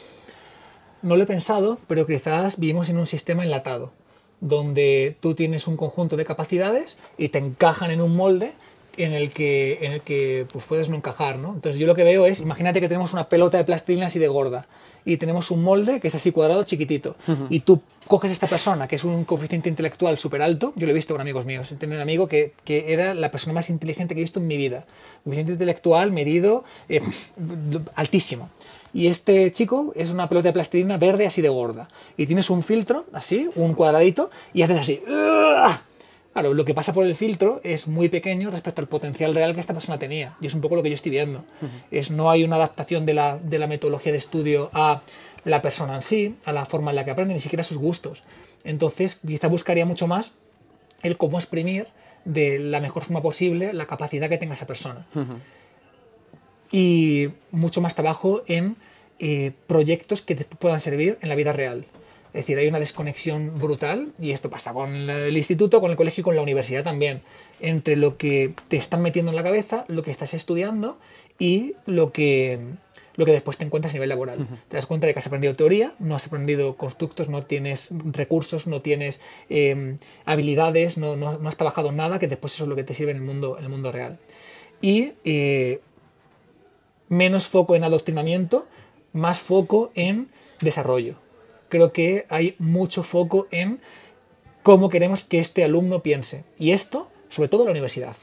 No lo he pensado, pero quizás vivimos en un sistema enlatado, donde tú tienes un conjunto de capacidades y te encajan en un molde en el que pues puedes no encajar, ¿no? Entonces yo lo que veo es, imagínate que tenemos una pelota de plastilina así de gorda y tenemos un molde que es así cuadrado, chiquitito, y tú coges a esta persona que es un coeficiente intelectual súper alto. Yo lo he visto con amigos míos, tengo un amigo que era la persona más inteligente que he visto en mi vida, coeficiente intelectual medido altísimo. Y este chico es una pelota de plastilina verde así de gorda. Y tienes un filtro, así, un cuadradito, y haces así. Claro, lo que pasa por el filtro es muy pequeño respecto al potencial real que esta persona tenía. Y es un poco lo que yo estoy viendo. No hay una adaptación de la metodología de estudio a la persona en sí, a la forma en la que aprende, ni siquiera a sus gustos. Entonces, quizá buscaría mucho más el cómo exprimir de la mejor forma posible la capacidad que tenga esa persona. Y mucho más trabajo en proyectos que te puedan servir en la vida real. Es decir, hay una desconexión brutal, y esto pasa con el instituto, con el colegio y con la universidad también, entre lo que te están metiendo en la cabeza, lo que estás estudiando y lo que después te encuentras a nivel laboral. Te das cuenta de que has aprendido teoría, no has aprendido constructos, no tienes recursos, no tienes habilidades, no has trabajado nada, que después eso es lo que te sirve en el mundo real. Y menos foco en adoctrinamiento, más foco en desarrollo. Creo que hay mucho foco en cómo queremos que este alumno piense. Y esto, sobre todo en la universidad.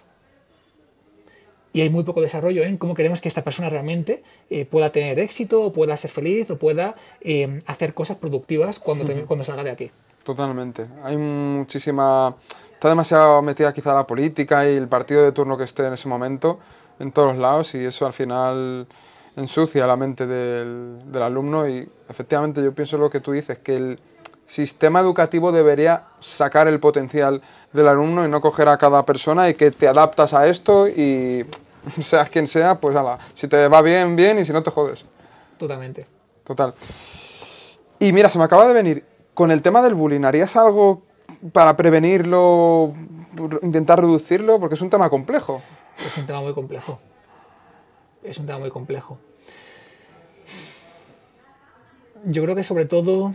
Y hay muy poco desarrollo en cómo queremos que esta persona realmente pueda tener éxito, o pueda ser feliz, o pueda hacer cosas productivas cuando salga de aquí. Totalmente. Hay muchísima... Está demasiado metida quizá la política y el partido de turno que esté en ese momento en todos los lados, y eso al final ensucia la mente del alumno. Y efectivamente yo pienso lo que tú dices, que el sistema educativo debería sacar el potencial del alumno y no coger a cada persona y que te adaptas a esto y Seas quien sea, pues ala, si te va bien, bien, y si no te jodes. Totalmente. Total. Y mira, se me acaba de venir, con el tema del bullying, ¿harías algo para prevenirlo, intentar reducirlo? Porque es un tema complejo. Es un tema muy complejo. Es un tema muy complejo. Yo creo que sobre todo...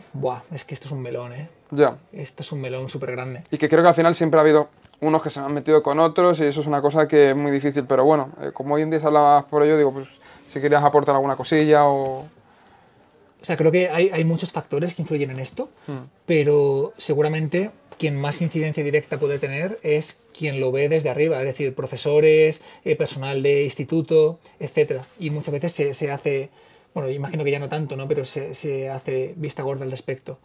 es que esto es un melón, ¿eh? Ya. Esto es un melón súper grande. Y que creo que al final siempre ha habido unos que se han metido con otros y eso es una cosa que es muy difícil. Pero bueno, como hoy en día se hablaba por ello, digo, pues si querías aportar alguna cosilla o... O sea, creo que hay muchos factores que influyen en esto, pero seguramente quien más incidencia directa puede tener es quien lo ve desde arriba, es decir, profesores, personal de instituto, etcétera. Y muchas veces se hace, bueno, imagino que ya no tanto, ¿no? Pero se hace vista gorda al respecto.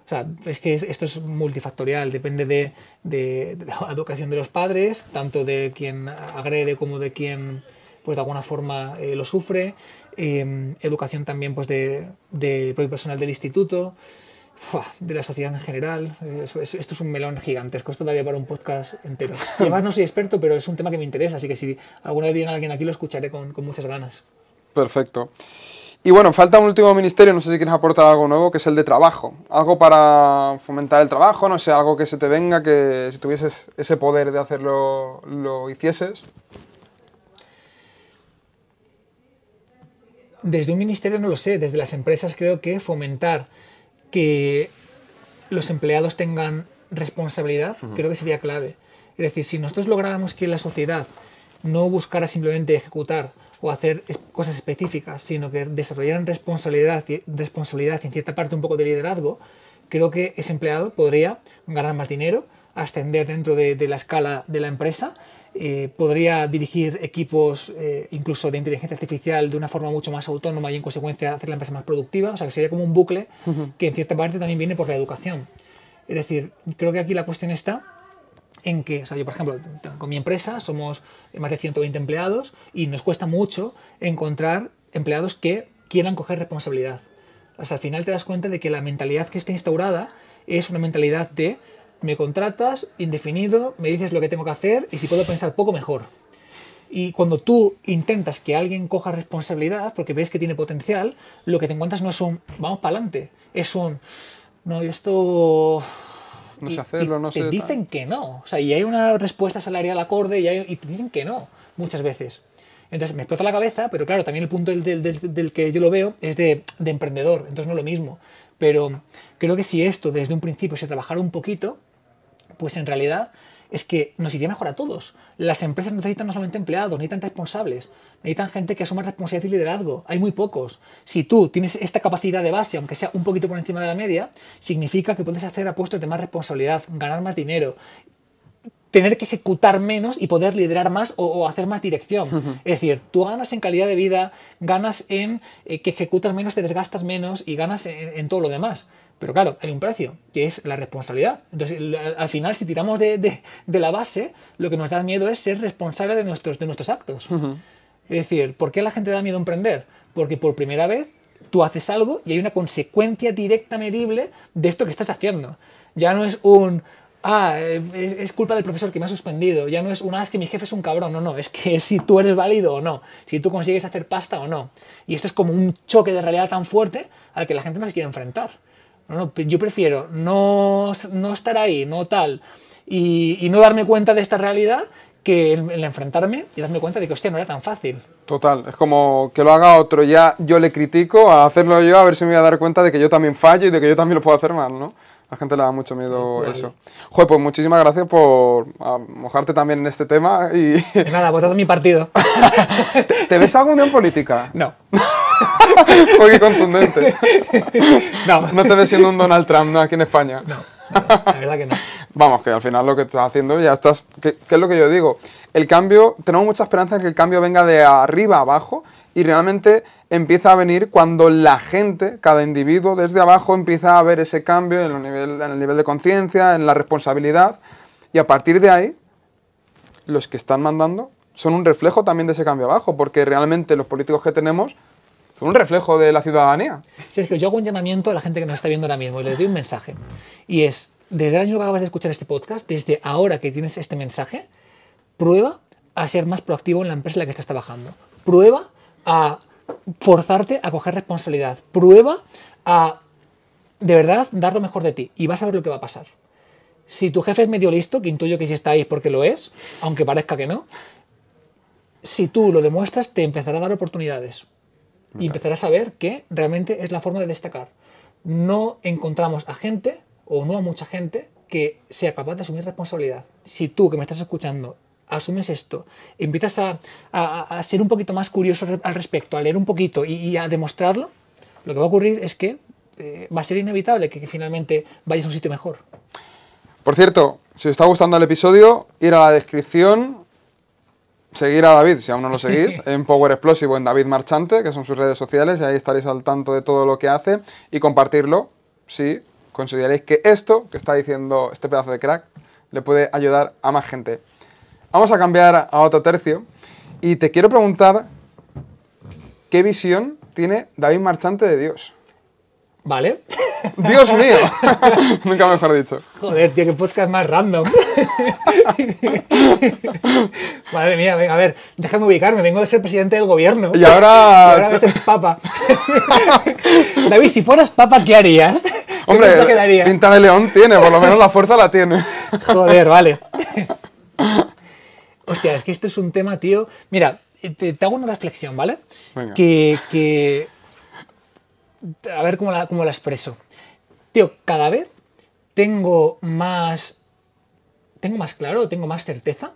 O sea, es que esto es multifactorial, depende de la educación de los padres, tanto de quien agrede como de quien, pues de alguna forma lo sufre. Educación también pues de propio personal del instituto, de la sociedad en general. Esto es un melón gigantesco, esto daría para un podcast entero. Y además no soy experto, pero es un tema que me interesa, así que si alguna vez viene alguien aquí lo escucharé con muchas ganas. Perfecto. Y bueno, falta un último ministerio, no sé si quieres aportar algo nuevo, que es el de trabajo. Algo para fomentar el trabajo, no sé, algo que se te venga, que si tuvieses ese poder de hacerlo, lo hicieses. Desde un ministerio no lo sé, desde las empresas creo que fomentar que los empleados tengan responsabilidad, creo que sería clave. Es decir, si nosotros lográramos que la sociedad no buscara simplemente ejecutar o hacer cosas específicas, sino que desarrollaran responsabilidad y en cierta parte un poco de liderazgo, creo que ese empleado podría ganar más dinero, ascender dentro de la escala de la empresa, podría dirigir equipos incluso de inteligencia artificial de una forma mucho más autónoma y en consecuencia hacer la empresa más productiva. O sea, que sería como un bucle que en cierta parte también viene por la educación. Es decir, creo que aquí la cuestión está en que, o sea, yo por ejemplo, con mi empresa somos más de 120 empleados y nos cuesta mucho encontrar empleados que quieran coger responsabilidad. O sea, al final te das cuenta de que la mentalidad que está instaurada es una mentalidad de me contratas, indefinido, me dices lo que tengo que hacer y si puedo pensar poco, mejor. Y cuando tú intentas que alguien coja responsabilidad, porque ves que tiene potencial, lo que te encuentras no es un vamos para adelante, es un no, esto... No sé hacerlo, no sé... Te dicen que no. O sea, y hay una respuesta salarial acorde y te dicen que no, muchas veces. Entonces me explota la cabeza, pero claro, también el punto del que yo lo veo es de emprendedor, entonces no es lo mismo. Pero creo que si esto desde un principio se trabajara un poquito, pues en realidad es que nos iría mejor a todos. Las empresas necesitan no solamente empleados, necesitan responsables, necesitan gente que asuma responsabilidad y liderazgo. Hay muy pocos. Si tú tienes esta capacidad de base, aunque sea un poquito por encima de la media, significa que puedes acceder a puestos de más responsabilidad, ganar más dinero, tener que ejecutar menos y poder liderar más o hacer más dirección. Es decir, tú ganas en calidad de vida, ganas en que ejecutas menos, te desgastas menos y ganas en todo lo demás. Pero claro, hay un precio, que es la responsabilidad. Entonces, al final, si tiramos de la base, lo que nos da miedo es ser responsable de nuestros actos. Es decir, ¿por qué a la gente da miedo emprender? Porque por primera vez tú haces algo y hay una consecuencia directa medible de esto que estás haciendo. Ya no es es culpa del profesor que me ha suspendido. Ya no es es que mi jefe es un cabrón. No, es que si tú eres válido o no. Si tú consigues hacer pasta o no. Y esto es como un choque de realidad tan fuerte al que la gente no se quiere enfrentar. Yo prefiero no estar ahí, no tal, y no darme cuenta de esta realidad que el enfrentarme y darme cuenta de que, hostia, no era tan fácil. Total, es como que lo haga otro, ya yo le critico, a hacerlo yo, a ver si me voy a dar cuenta de que yo también fallo y de que yo también lo puedo hacer mal, ¿no? A la gente le da mucho miedo eso. Joder, pues muchísimas gracias por mojarte también en este tema y... Nada, votad mi partido. ¿Te ves algún día en política? No. Joder, qué contundente. No. No te ves siendo un Donald Trump, ¿no? Aquí en España. No, la verdad que no. Vamos, que al final lo que estás haciendo ya estás... ¿Qué es lo que yo digo? El cambio, tenemos mucha esperanza en que el cambio venga de arriba a abajo y realmente empieza a venir cuando la gente, cada individuo desde abajo empieza a ver ese cambio en el nivel de conciencia, en la responsabilidad y a partir de ahí los que están mandando son un reflejo también de ese cambio abajo porque realmente los políticos que tenemos son un reflejo de la ciudadanía. Sí, es que yo hago un llamamiento a la gente que nos está viendo ahora mismo y les doy un mensaje y es, desde el año que acabas de escuchar este podcast, desde ahora que tienes este mensaje, prueba a ser más proactivo en la empresa en la que estás trabajando. Prueba a forzarte a coger responsabilidad. Prueba a, de verdad, dar lo mejor de ti y vas a ver lo que va a pasar. Si tu jefe es medio listo, que intuyo que si está ahí porque lo es, aunque parezca que no, si tú lo demuestras, te empezará a dar oportunidades y empezarás a ver que realmente es la forma de destacar. No encontramos a gente, o no a mucha gente, que sea capaz de asumir responsabilidad. Si tú, que me estás escuchando, asumes esto, empiezas a ser un poquito más curioso al respecto, a leer un poquito y a demostrarlo, lo que va a ocurrir es que va a ser inevitable que finalmente vayas a un sitio mejor. Por cierto, si os está gustando el episodio, ir a la descripción, seguir a David, si aún no lo seguís, en Power Explosive o en David Marchante, que son sus redes sociales, y ahí estaréis al tanto de todo lo que hace, y compartirlo si consideráis que esto que está diciendo este pedazo de crack le puede ayudar a más gente. Vamos a cambiar a otro tercio y te quiero preguntar qué visión tiene David Marchante de Dios. ¿Vale? ¡Dios mío! Nunca mejor dicho. Joder, tío, qué podcast más random. Madre mía, venga, a ver, déjame ubicarme, vengo de ser presidente del gobierno. Y ahora voy a ser papa. David, si fueras papa, ¿qué harías? Hombre, ¿Qué quedaría? pinta de león tiene, por lo menos la fuerza la tiene. Joder, vale. Hostia, es que esto es un tema, tío. Mira, te hago una reflexión, ¿vale? Venga. A ver cómo la expreso. Tío, cada vez tengo más claro, tengo más certeza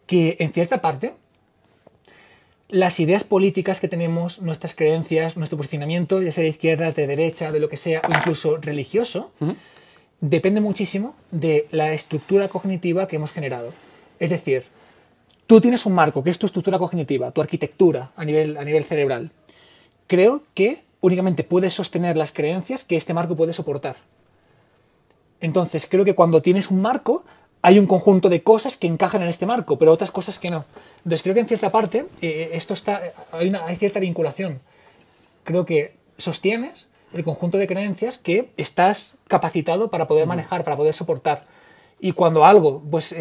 que en cierta parte las ideas políticas que tenemos, nuestras creencias, nuestro posicionamiento, ya sea de izquierda, de derecha, de lo que sea, o incluso religioso, depende muchísimo de la estructura cognitiva que hemos generado. Es decir, tú tienes un marco, que es tu estructura cognitiva, tu arquitectura a nivel cerebral. Creo que únicamente puedes sostener las creencias que este marco puede soportar. Entonces, creo que cuando tienes un marco, hay un conjunto de cosas que encajan en este marco, pero otras cosas que no. Entonces, creo que en cierta parte hay cierta vinculación. Creo que sostienes el conjunto de creencias que estás capacitado para poder manejar, para poder soportar. Y cuando algo pues,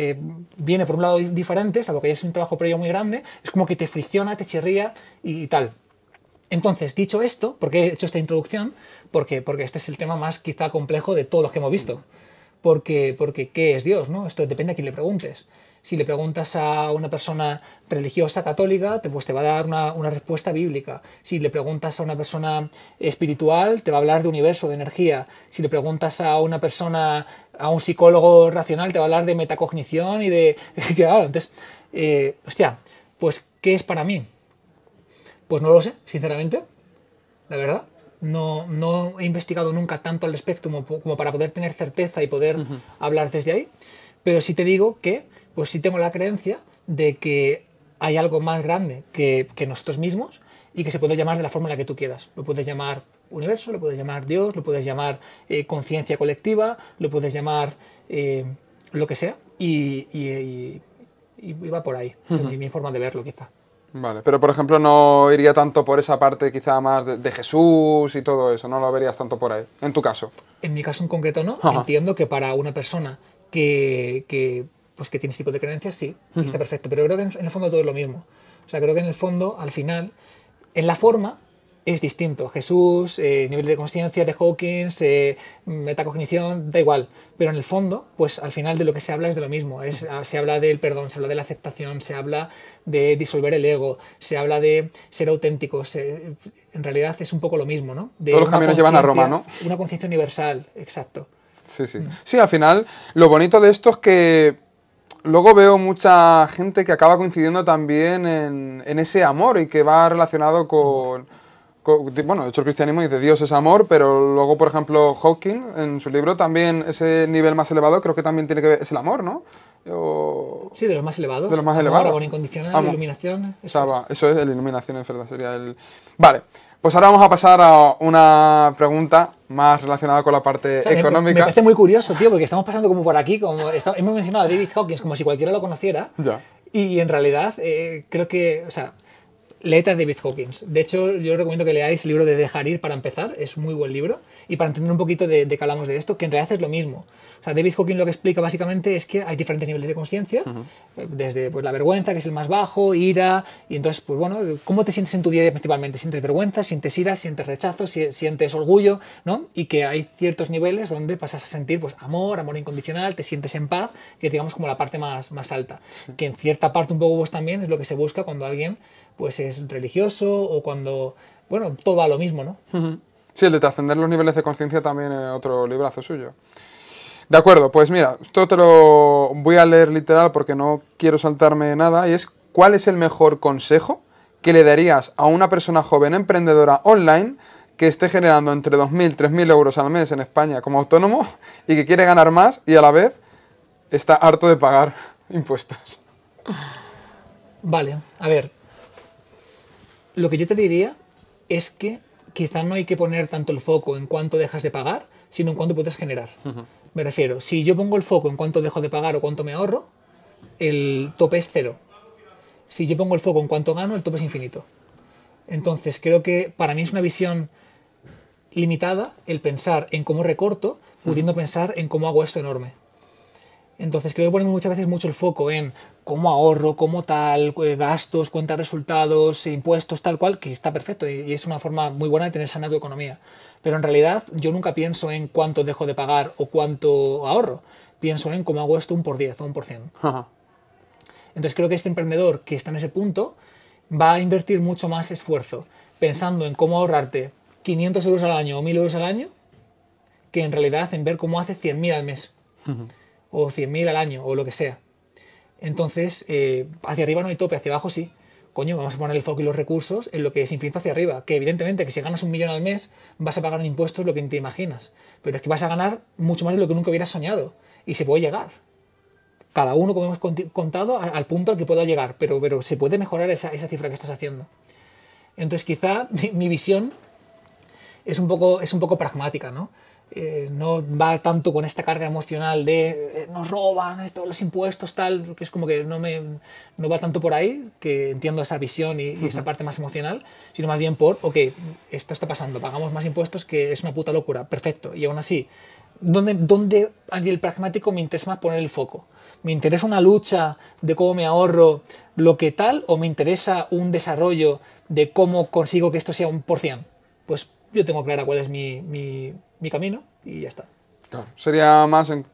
viene por un lado diferente, salvo que ya es un trabajo previo muy grande, es como que te fricciona, te chirría y tal. Entonces, dicho esto, ¿por qué he hecho esta introducción? Porque este es el tema más quizá complejo de todos los que hemos visto. Porque ¿qué es Dios? ¿No? Esto depende a quién le preguntes. Si le preguntas a una persona religiosa, católica, pues te va a dar una respuesta bíblica. Si le preguntas a una persona espiritual, te va a hablar de universo, de energía. Si le preguntas a una persona, a un psicólogo racional, te va a hablar de metacognición y de... Claro, entonces, hostia, pues ¿qué es para mí? Pues no lo sé, sinceramente, la verdad. No he investigado nunca tanto al respecto como para poder tener certeza y poder hablar desde ahí. Pero sí te digo que, pues sí tengo la creencia de que hay algo más grande que nosotros mismos y que se puede llamar de la forma en la que tú quieras. Lo puedes llamar universo, lo puedes llamar Dios, lo puedes llamar conciencia colectiva, lo puedes llamar lo que sea y va por ahí. Esa es mi forma de verlo, quizá. Vale, pero por ejemplo no iría tanto por esa parte quizá más de Jesús y todo eso, no lo verías tanto por ahí, en tu caso. En mi caso en concreto no. Ajá. Entiendo que para una persona que tiene este tipo de creencias, sí, y está perfecto. Pero creo que en el fondo todo es lo mismo. O sea, creo que en el fondo, al final, en la forma es distinto. Jesús, nivel de conciencia de Hawkins, metacognición, da igual. Pero en el fondo, pues al final de lo que se habla es de lo mismo. Se habla del perdón, se habla de la aceptación, se habla de disolver el ego, se habla de ser auténticos. En realidad es un poco lo mismo, ¿no? De todos los caminos llevan a Roma, ¿no? Una conciencia universal, exacto. Sí, sí. Sí, al final, lo bonito de esto es que luego veo mucha gente que acaba coincidiendo también en ese amor y que va relacionado con... Bueno, de hecho el cristianismo dice Dios es amor, pero luego, por ejemplo, Hawking, en su libro también, ese nivel más elevado creo que también tiene que ver, es el amor, ¿no? Sí, de los más elevados. De los más elevados. Amor incondicional, Amor. Iluminación. Eso es, la iluminación, es verdad, sería el... Vale, pues ahora vamos a pasar a una pregunta más relacionada con la parte económica. Me parece muy curioso, tío, porque estamos pasando como por aquí, hemos mencionado a David Hawkins como si cualquiera lo conociera. Ya. Y en realidad creo que, o sea, Léete a David Hawkins. De hecho, yo recomiendo que leáis el libro de Dejar ir para empezar, es muy buen libro, y para entender un poquito de qué hablamos de esto, que en realidad es lo mismo. O sea, David Hawkins lo que explica básicamente es que hay diferentes niveles de conciencia, desde pues, la vergüenza, que es el más bajo, ira, y entonces, pues bueno, ¿cómo te sientes en tu día a día principalmente? ¿Sientes vergüenza, sientes ira, sientes rechazo, sientes orgullo, ¿no? Y que hay ciertos niveles donde pasas a sentir pues amor, amor incondicional, te sientes en paz, que digamos como la parte más alta. Sí. Que en cierta parte un poco vos también es lo que se busca cuando alguien pues es religioso o cuando, bueno, todo va a lo mismo, ¿no? Sí, el de trascender los niveles de conciencia también es otro librazo suyo. De acuerdo, pues mira, esto te lo voy a leer literal porque no quiero saltarme nada, y es: ¿cuál es el mejor consejo que le darías a una persona joven emprendedora online que esté generando entre 2.000 y 3.000 euros al mes en España como autónomo y que quiere ganar más y a la vez está harto de pagar impuestos? Vale, a ver, lo que yo te diría es que quizá no hay que poner tanto el foco en cuánto dejas de pagar, sino en cuánto puedes generar. Me refiero, si yo pongo el foco en cuánto dejo de pagar o cuánto me ahorro, el tope es 0. Si yo pongo el foco en cuánto gano, el tope es infinito. Entonces, creo que para mí es una visión limitada el pensar en cómo recorto, pudiendo pensar en cómo hago esto enorme. Entonces, creo que ponemos muchas veces mucho el foco en cómo ahorro, cómo tal, gastos, cuentas de resultados, impuestos, tal cual, que está perfecto y es una forma muy buena de tener sana tu economía. Pero en realidad yo nunca pienso en cuánto dejo de pagar o cuánto ahorro. Pienso en cómo hago esto un por 10 o un por 100. Entonces creo que este emprendedor que está en ese punto va a invertir mucho más esfuerzo pensando en cómo ahorrarte 500 euros al año o 1.000 euros al año que en realidad en ver cómo hace 100.000 al mes. O 100.000 al año, o lo que sea. Entonces, hacia arriba no hay tope, hacia abajo sí. Coño, vamos a poner el foco y los recursos en lo que es infinito hacia arriba. Que evidentemente que si ganas 1.000.000 al mes, vas a pagar en impuestos lo que ni te imaginas. Pero es que vas a ganar mucho más de lo que nunca hubieras soñado. Y se puede llegar. Cada uno, como hemos contado, al punto al que pueda llegar. Pero se puede mejorar esa cifra que estás haciendo. Entonces, quizá mi visión es un poco pragmática, ¿no? No va tanto con esta carga emocional de nos roban esto, los impuestos, tal, que es como que no va tanto por ahí, que entiendo esa visión y esa parte más emocional, sino más bien por, ok, esto está pasando, pagamos más impuestos, que es una puta locura, perfecto, y aún así, ¿dónde a nivel pragmático me interesa más poner el foco? ¿Me interesa una lucha de cómo me ahorro lo que tal, o me interesa un desarrollo de cómo consigo que esto sea un %? Pues yo tengo clara cuál es mi camino y ya está. Claro. Sería más un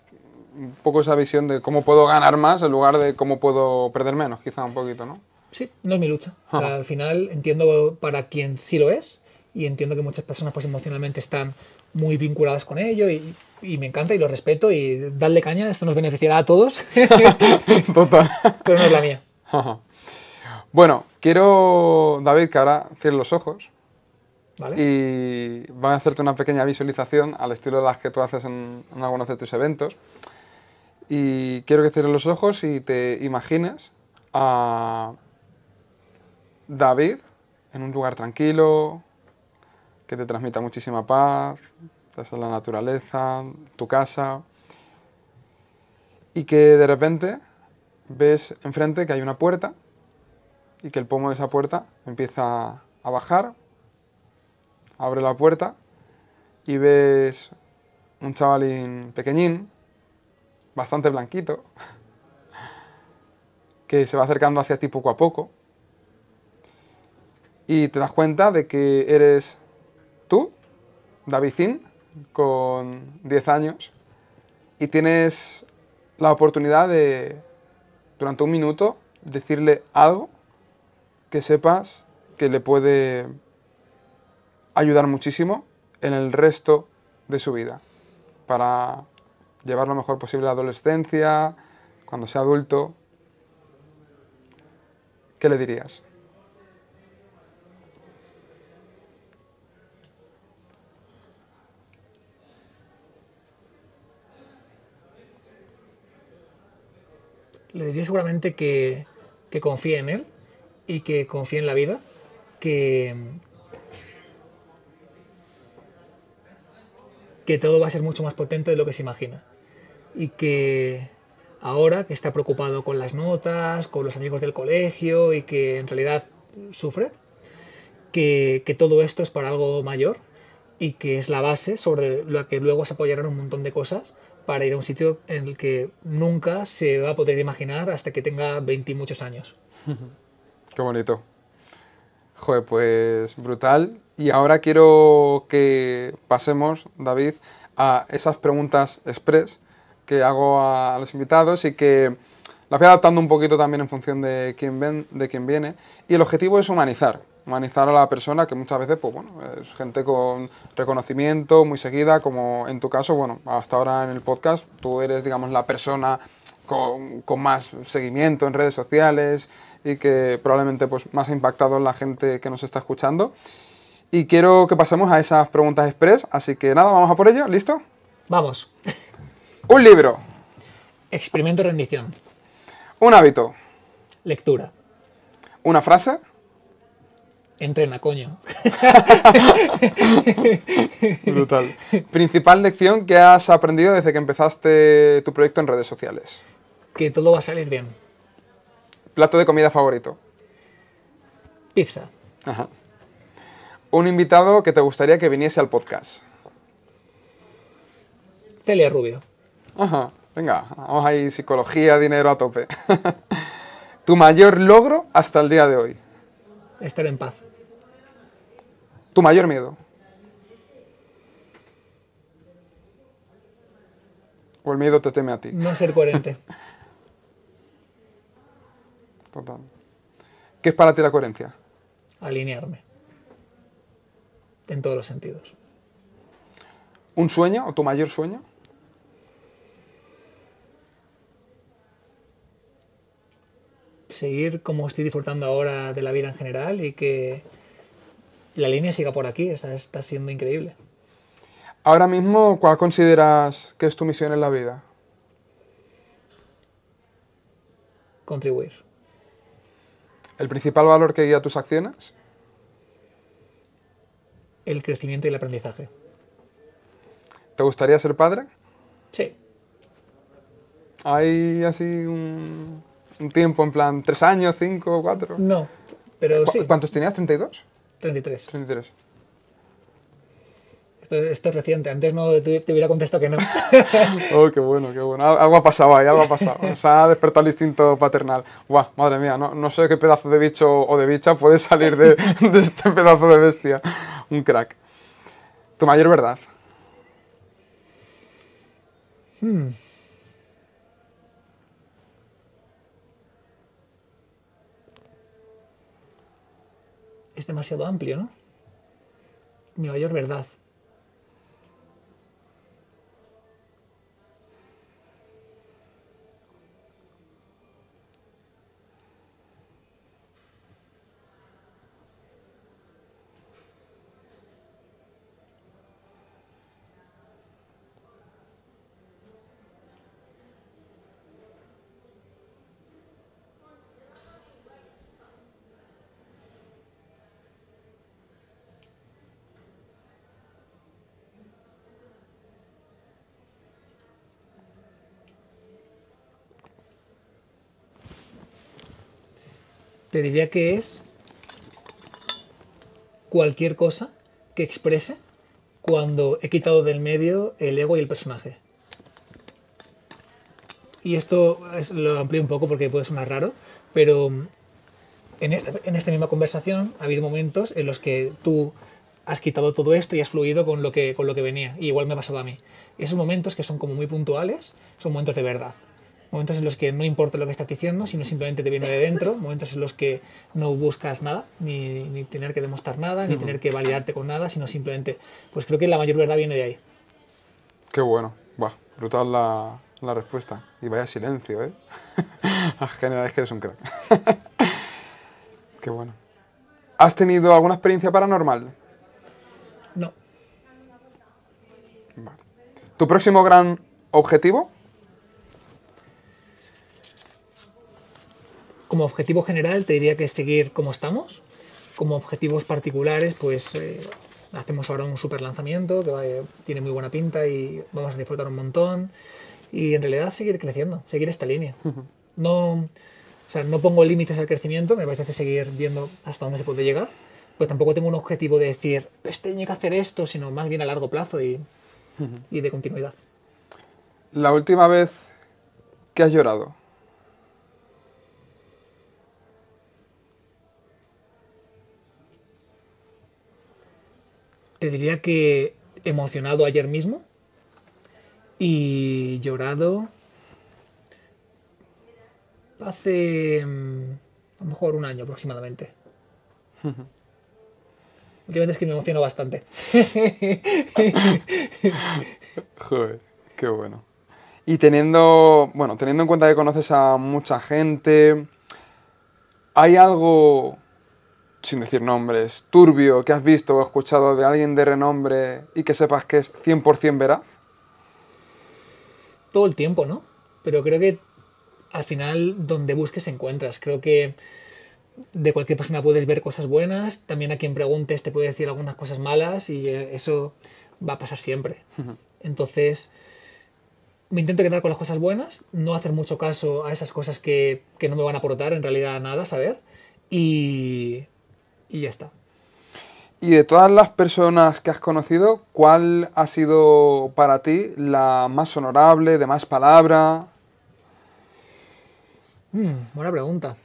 poco esa visión de cómo puedo ganar más en lugar de cómo puedo perder menos, quizá un poquito, ¿no? Sí, no es mi lucha. O sea, al final entiendo para quien sí lo es y entiendo que muchas personas pues emocionalmente están muy vinculadas con ello y me encanta y lo respeto y darle caña, esto nos beneficiará a todos. Total. Pero no es la mía. Bueno, quiero, David, que ahora cierres los ojos. ¿Vale? Y van a hacerte una pequeña visualización al estilo de las que tú haces en algunos de tus eventos. Y quiero que cierres los ojos y te imagines a David en un lugar tranquilo, que te transmita muchísima paz, estás en la naturaleza, tu casa, y que de repente ves enfrente que hay una puerta y que el pomo de esa puerta empieza a bajar. Abre la puerta y ves un chavalín pequeñín, bastante blanquito, que se va acercando hacia ti poco a poco y te das cuenta de que eres tú, Davidín, con 10 años, y tienes la oportunidad de, durante un minuto, decirle algo que sepas que le puede ayudar muchísimo en el resto de su vida, para llevar lo mejor posible la adolescencia, cuando sea adulto. ¿Qué le dirías? Le diría seguramente que confíe en él y que confíe en la vida, que todo va a ser mucho más potente de lo que se imagina. Y que ahora que está preocupado con las notas, con los amigos del colegio y que en realidad sufre, que todo esto es para algo mayor y que es la base sobre la que luego se apoyarán un montón de cosas para ir a un sitio en el que nunca se va a poder imaginar hasta que tenga 20 y muchos años. Qué bonito. Joder, pues brutal. Y ahora quiero que pasemos, David, a esas preguntas express que hago a los invitados y que las voy adaptando un poquito también en función de quién viene. Y el objetivo es humanizar a la persona, que muchas veces, pues bueno, es gente con reconocimiento, muy seguida, como en tu caso, bueno, hasta ahora en el podcast, tú eres, digamos, la persona con más seguimiento en redes sociales y que probablemente pues más ha impactado en la gente que nos está escuchando. Y quiero que pasemos a esas preguntas express, así que nada, vamos a por ello, ¿listo? Vamos. Un libro. Experimento de rendición. Un hábito. Lectura. Una frase. Entrena, coño. Brutal. Principal lección que has aprendido desde que empezaste tu proyecto en redes sociales. Que todo va a salir bien. Plato de comida favorito. Pizza. Ajá. Un invitado que te gustaría que viniese al podcast. Celia Rubio. Ajá. Venga, vamos ahí, psicología, dinero a tope. Tu mayor logro hasta el día de hoy. Estar en paz. Tu mayor miedo. O el miedo te teme a ti. No ser coherente. Total. ¿Qué es para ti la coherencia? Alinearme. En todos los sentidos. ¿Un sueño o tu mayor sueño? Seguir como estoy disfrutando ahora de la vida en general y que la línea siga por aquí. O sea, está siendo increíble. Ahora mismo, ¿cuál consideras que es tu misión en la vida? Contribuir. ¿El principal valor que guía tus acciones? El crecimiento y el aprendizaje. ¿Te gustaría ser padre? Sí. ¿Hay así un tiempo en plan 3 años, 5, 4? No, pero sí. ¿Cuántos tenías? ¿32? 33. 33. Esto es reciente. Antes no te hubiera contestado que no. Oh, qué bueno, qué bueno. Algo ha pasado ahí, algo ha pasado. Se ha despertado el instinto paternal. Guau, madre mía, no sé qué pedazo de bicho o de bicha puede salir de este pedazo de bestia. Un crack. ¿Tu mayor verdad? Es demasiado amplio, ¿no? Mi mayor verdad. Te diría que es cualquier cosa que exprese cuando he quitado del medio el ego y el personaje. Y esto lo amplío un poco porque puede sonar raro, pero en esta misma conversación ha habido momentos en los que tú has quitado todo esto y has fluido con lo que venía. Y igual me ha pasado a mí. Y esos momentos que son como muy puntuales son momentos de verdad. Momentos en los que no importa lo que estás diciendo, sino simplemente te viene de dentro. Momentos en los que no buscas nada, ni tener que demostrar nada, ni tener que validarte con nada, sino simplemente, pues creo que la mayor verdad viene de ahí. Qué bueno. Buah, brutal la respuesta. Y vaya silencio, ¿eh? General, es que eres un crack. Qué bueno. ¿Has tenido alguna experiencia paranormal? No. Vale. ¿Tu próximo gran objetivo? Como objetivo general te diría que es seguir como estamos. Como objetivos particulares, pues hacemos ahora un super lanzamiento que tiene muy buena pinta y vamos a disfrutar un montón. Y en realidad seguir creciendo, seguir esta línea. No O sea, no pongo límites al crecimiento, me parece seguir viendo hasta dónde se puede llegar, pues tampoco tengo un objetivo de decir, este tiene que hacer esto, sino más bien a largo plazo y de continuidad. La última vez que has llorado. Te diría que emocionado ayer mismo y llorado hace a lo mejor un año aproximadamente. Últimamente es que me emociono bastante. Joder, qué bueno. Y teniendo en cuenta que conoces a mucha gente, ¿hay algo, sin decir nombres, turbio que has visto o escuchado de alguien de renombre y que sepas que es 100% veraz? Todo el tiempo, ¿no? Pero creo que al final donde busques encuentras. Creo que de cualquier persona puedes ver cosas buenas, también a quien preguntes te puede decir algunas cosas malas y eso va a pasar siempre. Entonces, me intento quedar con las cosas buenas, no hacer mucho caso a esas cosas que no me van a aportar en realidad nada, saber, y ya está. Y de todas las personas que has conocido, ¿cuál ha sido para ti la más honorable, de más palabra? Buena pregunta.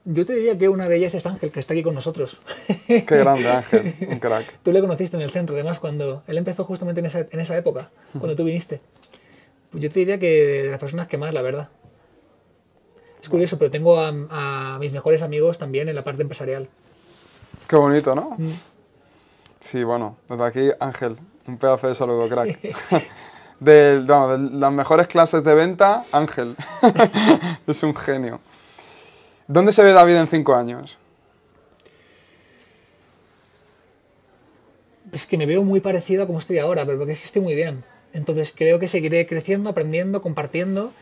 Yo te diría que una de ellas es Ángel, que está aquí con nosotros. Qué grande, Ángel, un crack. Tú le conociste en el centro, además, cuando él empezó justamente en esa época, cuando tú viniste. Pues yo te diría que de las personas que más, la verdad. Es curioso, pero tengo a mis mejores amigos también en la parte empresarial. Qué bonito, ¿no? Sí, bueno, desde aquí, Ángel, un pedazo de saludo, crack. De las mejores clases de venta, Ángel. Es un genio. ¿Dónde se ve David en 5 años? Es que me veo muy parecido a como estoy ahora, pero porque es que estoy muy bien. Entonces creo que seguiré creciendo, aprendiendo, compartiendo.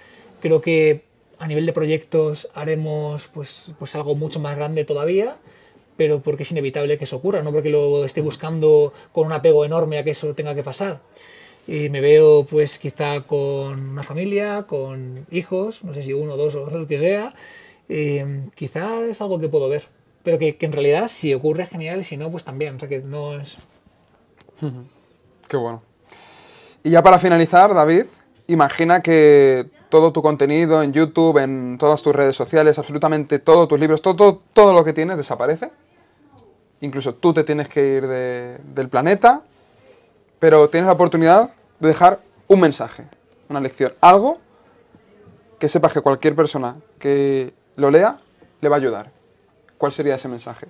Creo que a nivel de proyectos haremos pues algo mucho más grande todavía, pero porque es inevitable que eso ocurra, no porque lo esté buscando con un apego enorme a que eso tenga que pasar. Y me veo pues quizá con una familia, con hijos, no sé si uno, dos o lo que sea. Quizá es algo que puedo ver, pero que en realidad si ocurre genial y si no pues también, o sea que no es... Qué bueno. Y ya para finalizar, David, imagina que todo tu contenido en YouTube, en todas tus redes sociales, absolutamente todos tus libros, todo lo que tienes desaparece. Incluso tú te tienes que ir del planeta, pero tienes la oportunidad de dejar un mensaje, una lección, algo que sepas que cualquier persona que lo lea le va a ayudar. ¿Cuál sería ese mensaje?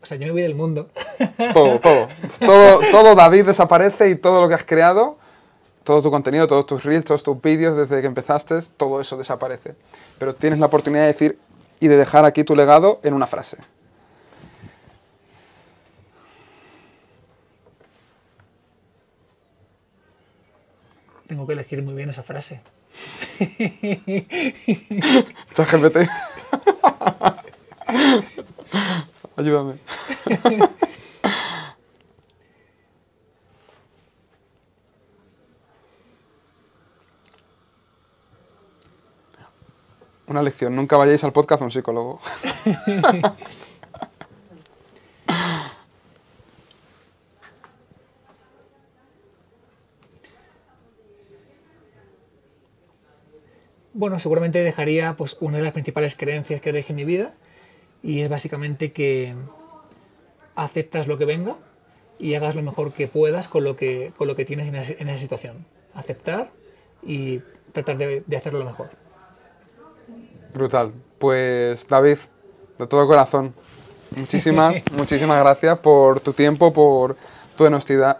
O sea, yo me voy del mundo. Todo David desaparece y todo lo que has creado, todo tu contenido, todos tus reels, todos tus vídeos desde que empezaste, todo eso desaparece. Pero tienes la oportunidad de decir y de dejar aquí tu legado en una frase. Tengo que elegir muy bien esa frase. ChatGPT. Ayúdame. Una lección, nunca vayáis al podcast a un psicólogo. Bueno, seguramente dejaría pues una de las principales creencias que rige mi vida y es básicamente que aceptas lo que venga y hagas lo mejor que puedas con lo que tienes en esa situación. Aceptar y tratar de hacerlo lo mejor. Brutal. Pues David, de todo corazón, muchísimas gracias por tu tiempo, por tu honestidad,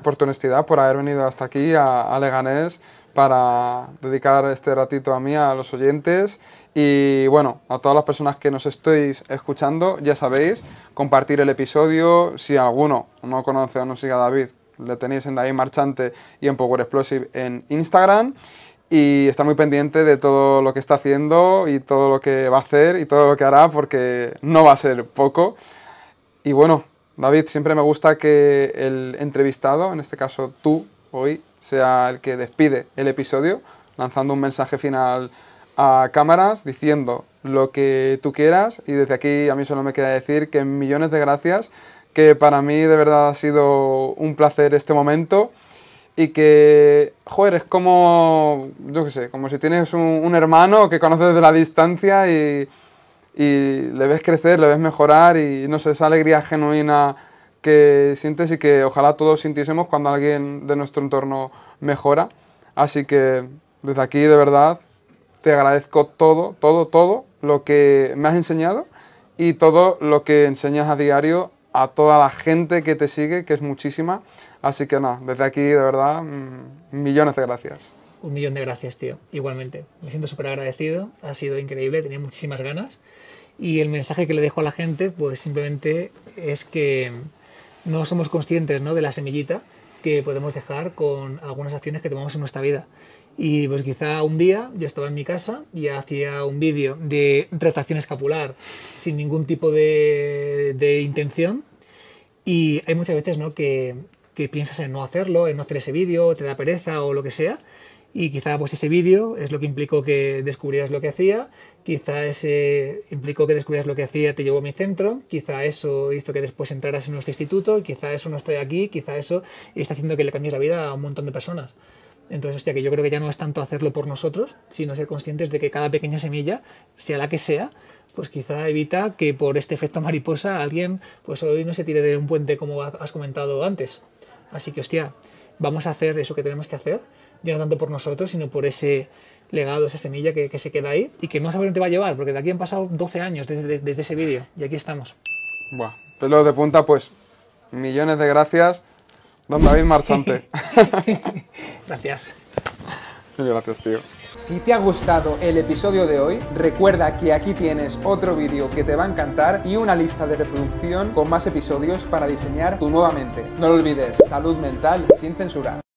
por haber venido hasta aquí a Leganés para dedicar este ratito a mí, a los oyentes. Y bueno, a todas las personas que nos estéis escuchando, ya sabéis, compartir el episodio. Si alguno no conoce o no sigue a David, le tenéis en David Marchante y en Power Explosive en Instagram. Y estar muy pendiente de todo lo que está haciendo y todo lo que va a hacer y todo lo que hará, porque no va a ser poco. Y bueno, David, siempre me gusta que el entrevistado, en este caso tú, hoy, sea el que despide el episodio, lanzando un mensaje final a cámaras, diciendo lo que tú quieras. Y desde aquí a mí solo me queda decir que millones de gracias, que para mí de verdad ha sido un placer este momento. Y que, joder, es como, yo qué sé, como si tienes un hermano que conoces desde la distancia y le ves crecer, le ves mejorar y no sé, esa alegría genuina que sientes y que ojalá todos sintiésemos cuando alguien de nuestro entorno mejora. Así que desde aquí de verdad te agradezco todo lo que me has enseñado y todo lo que enseñas a diario a toda la gente que te sigue, que es muchísima. Así que nada, desde aquí de verdad, millones de gracias. 1.000.000 de gracias, tío. Igualmente. Me siento súper agradecido. Ha sido increíble, tenía muchísimas ganas. Y el mensaje que le dejo a la gente, pues simplemente es que no somos conscientes, ¿no?, de la semillita que podemos dejar con algunas acciones que tomamos en nuestra vida. Y pues quizá un día yo estaba en mi casa y hacía un vídeo de retracción escapular sin ningún tipo de intención. Y hay muchas veces, ¿no?, que piensas en no hacerlo, en no hacer ese vídeo, te da pereza o lo que sea. Y quizá pues ese vídeo es lo que implicó que descubrieras lo que hacía, quizá ese implicó que descubrieras lo que hacía te llevó a mi centro, quizá eso hizo que después entraras en nuestro instituto, quizá eso no estoy aquí, quizá eso está haciendo que le cambies la vida a un montón de personas. Entonces, hostia, que yo creo que ya no es tanto hacerlo por nosotros, sino ser conscientes de que cada pequeña semilla, sea la que sea, pues quizá evita que por este efecto mariposa alguien pues hoy no se tire de un puente como has comentado antes. Así que, hostia, vamos a hacer eso que tenemos que hacer, ya no tanto por nosotros, sino por ese legado, esa semilla que se queda ahí y que no sabes dónde te va a llevar, porque de aquí han pasado 12 años desde ese vídeo y aquí estamos. Buah, pelos de punta, pues millones de gracias, don David Marchante. Gracias. Mil gracias, tío. Si te ha gustado el episodio de hoy, recuerda que aquí tienes otro vídeo que te va a encantar y una lista de reproducción con más episodios para diseñar tu nueva mente. No lo olvides, salud mental sin censura.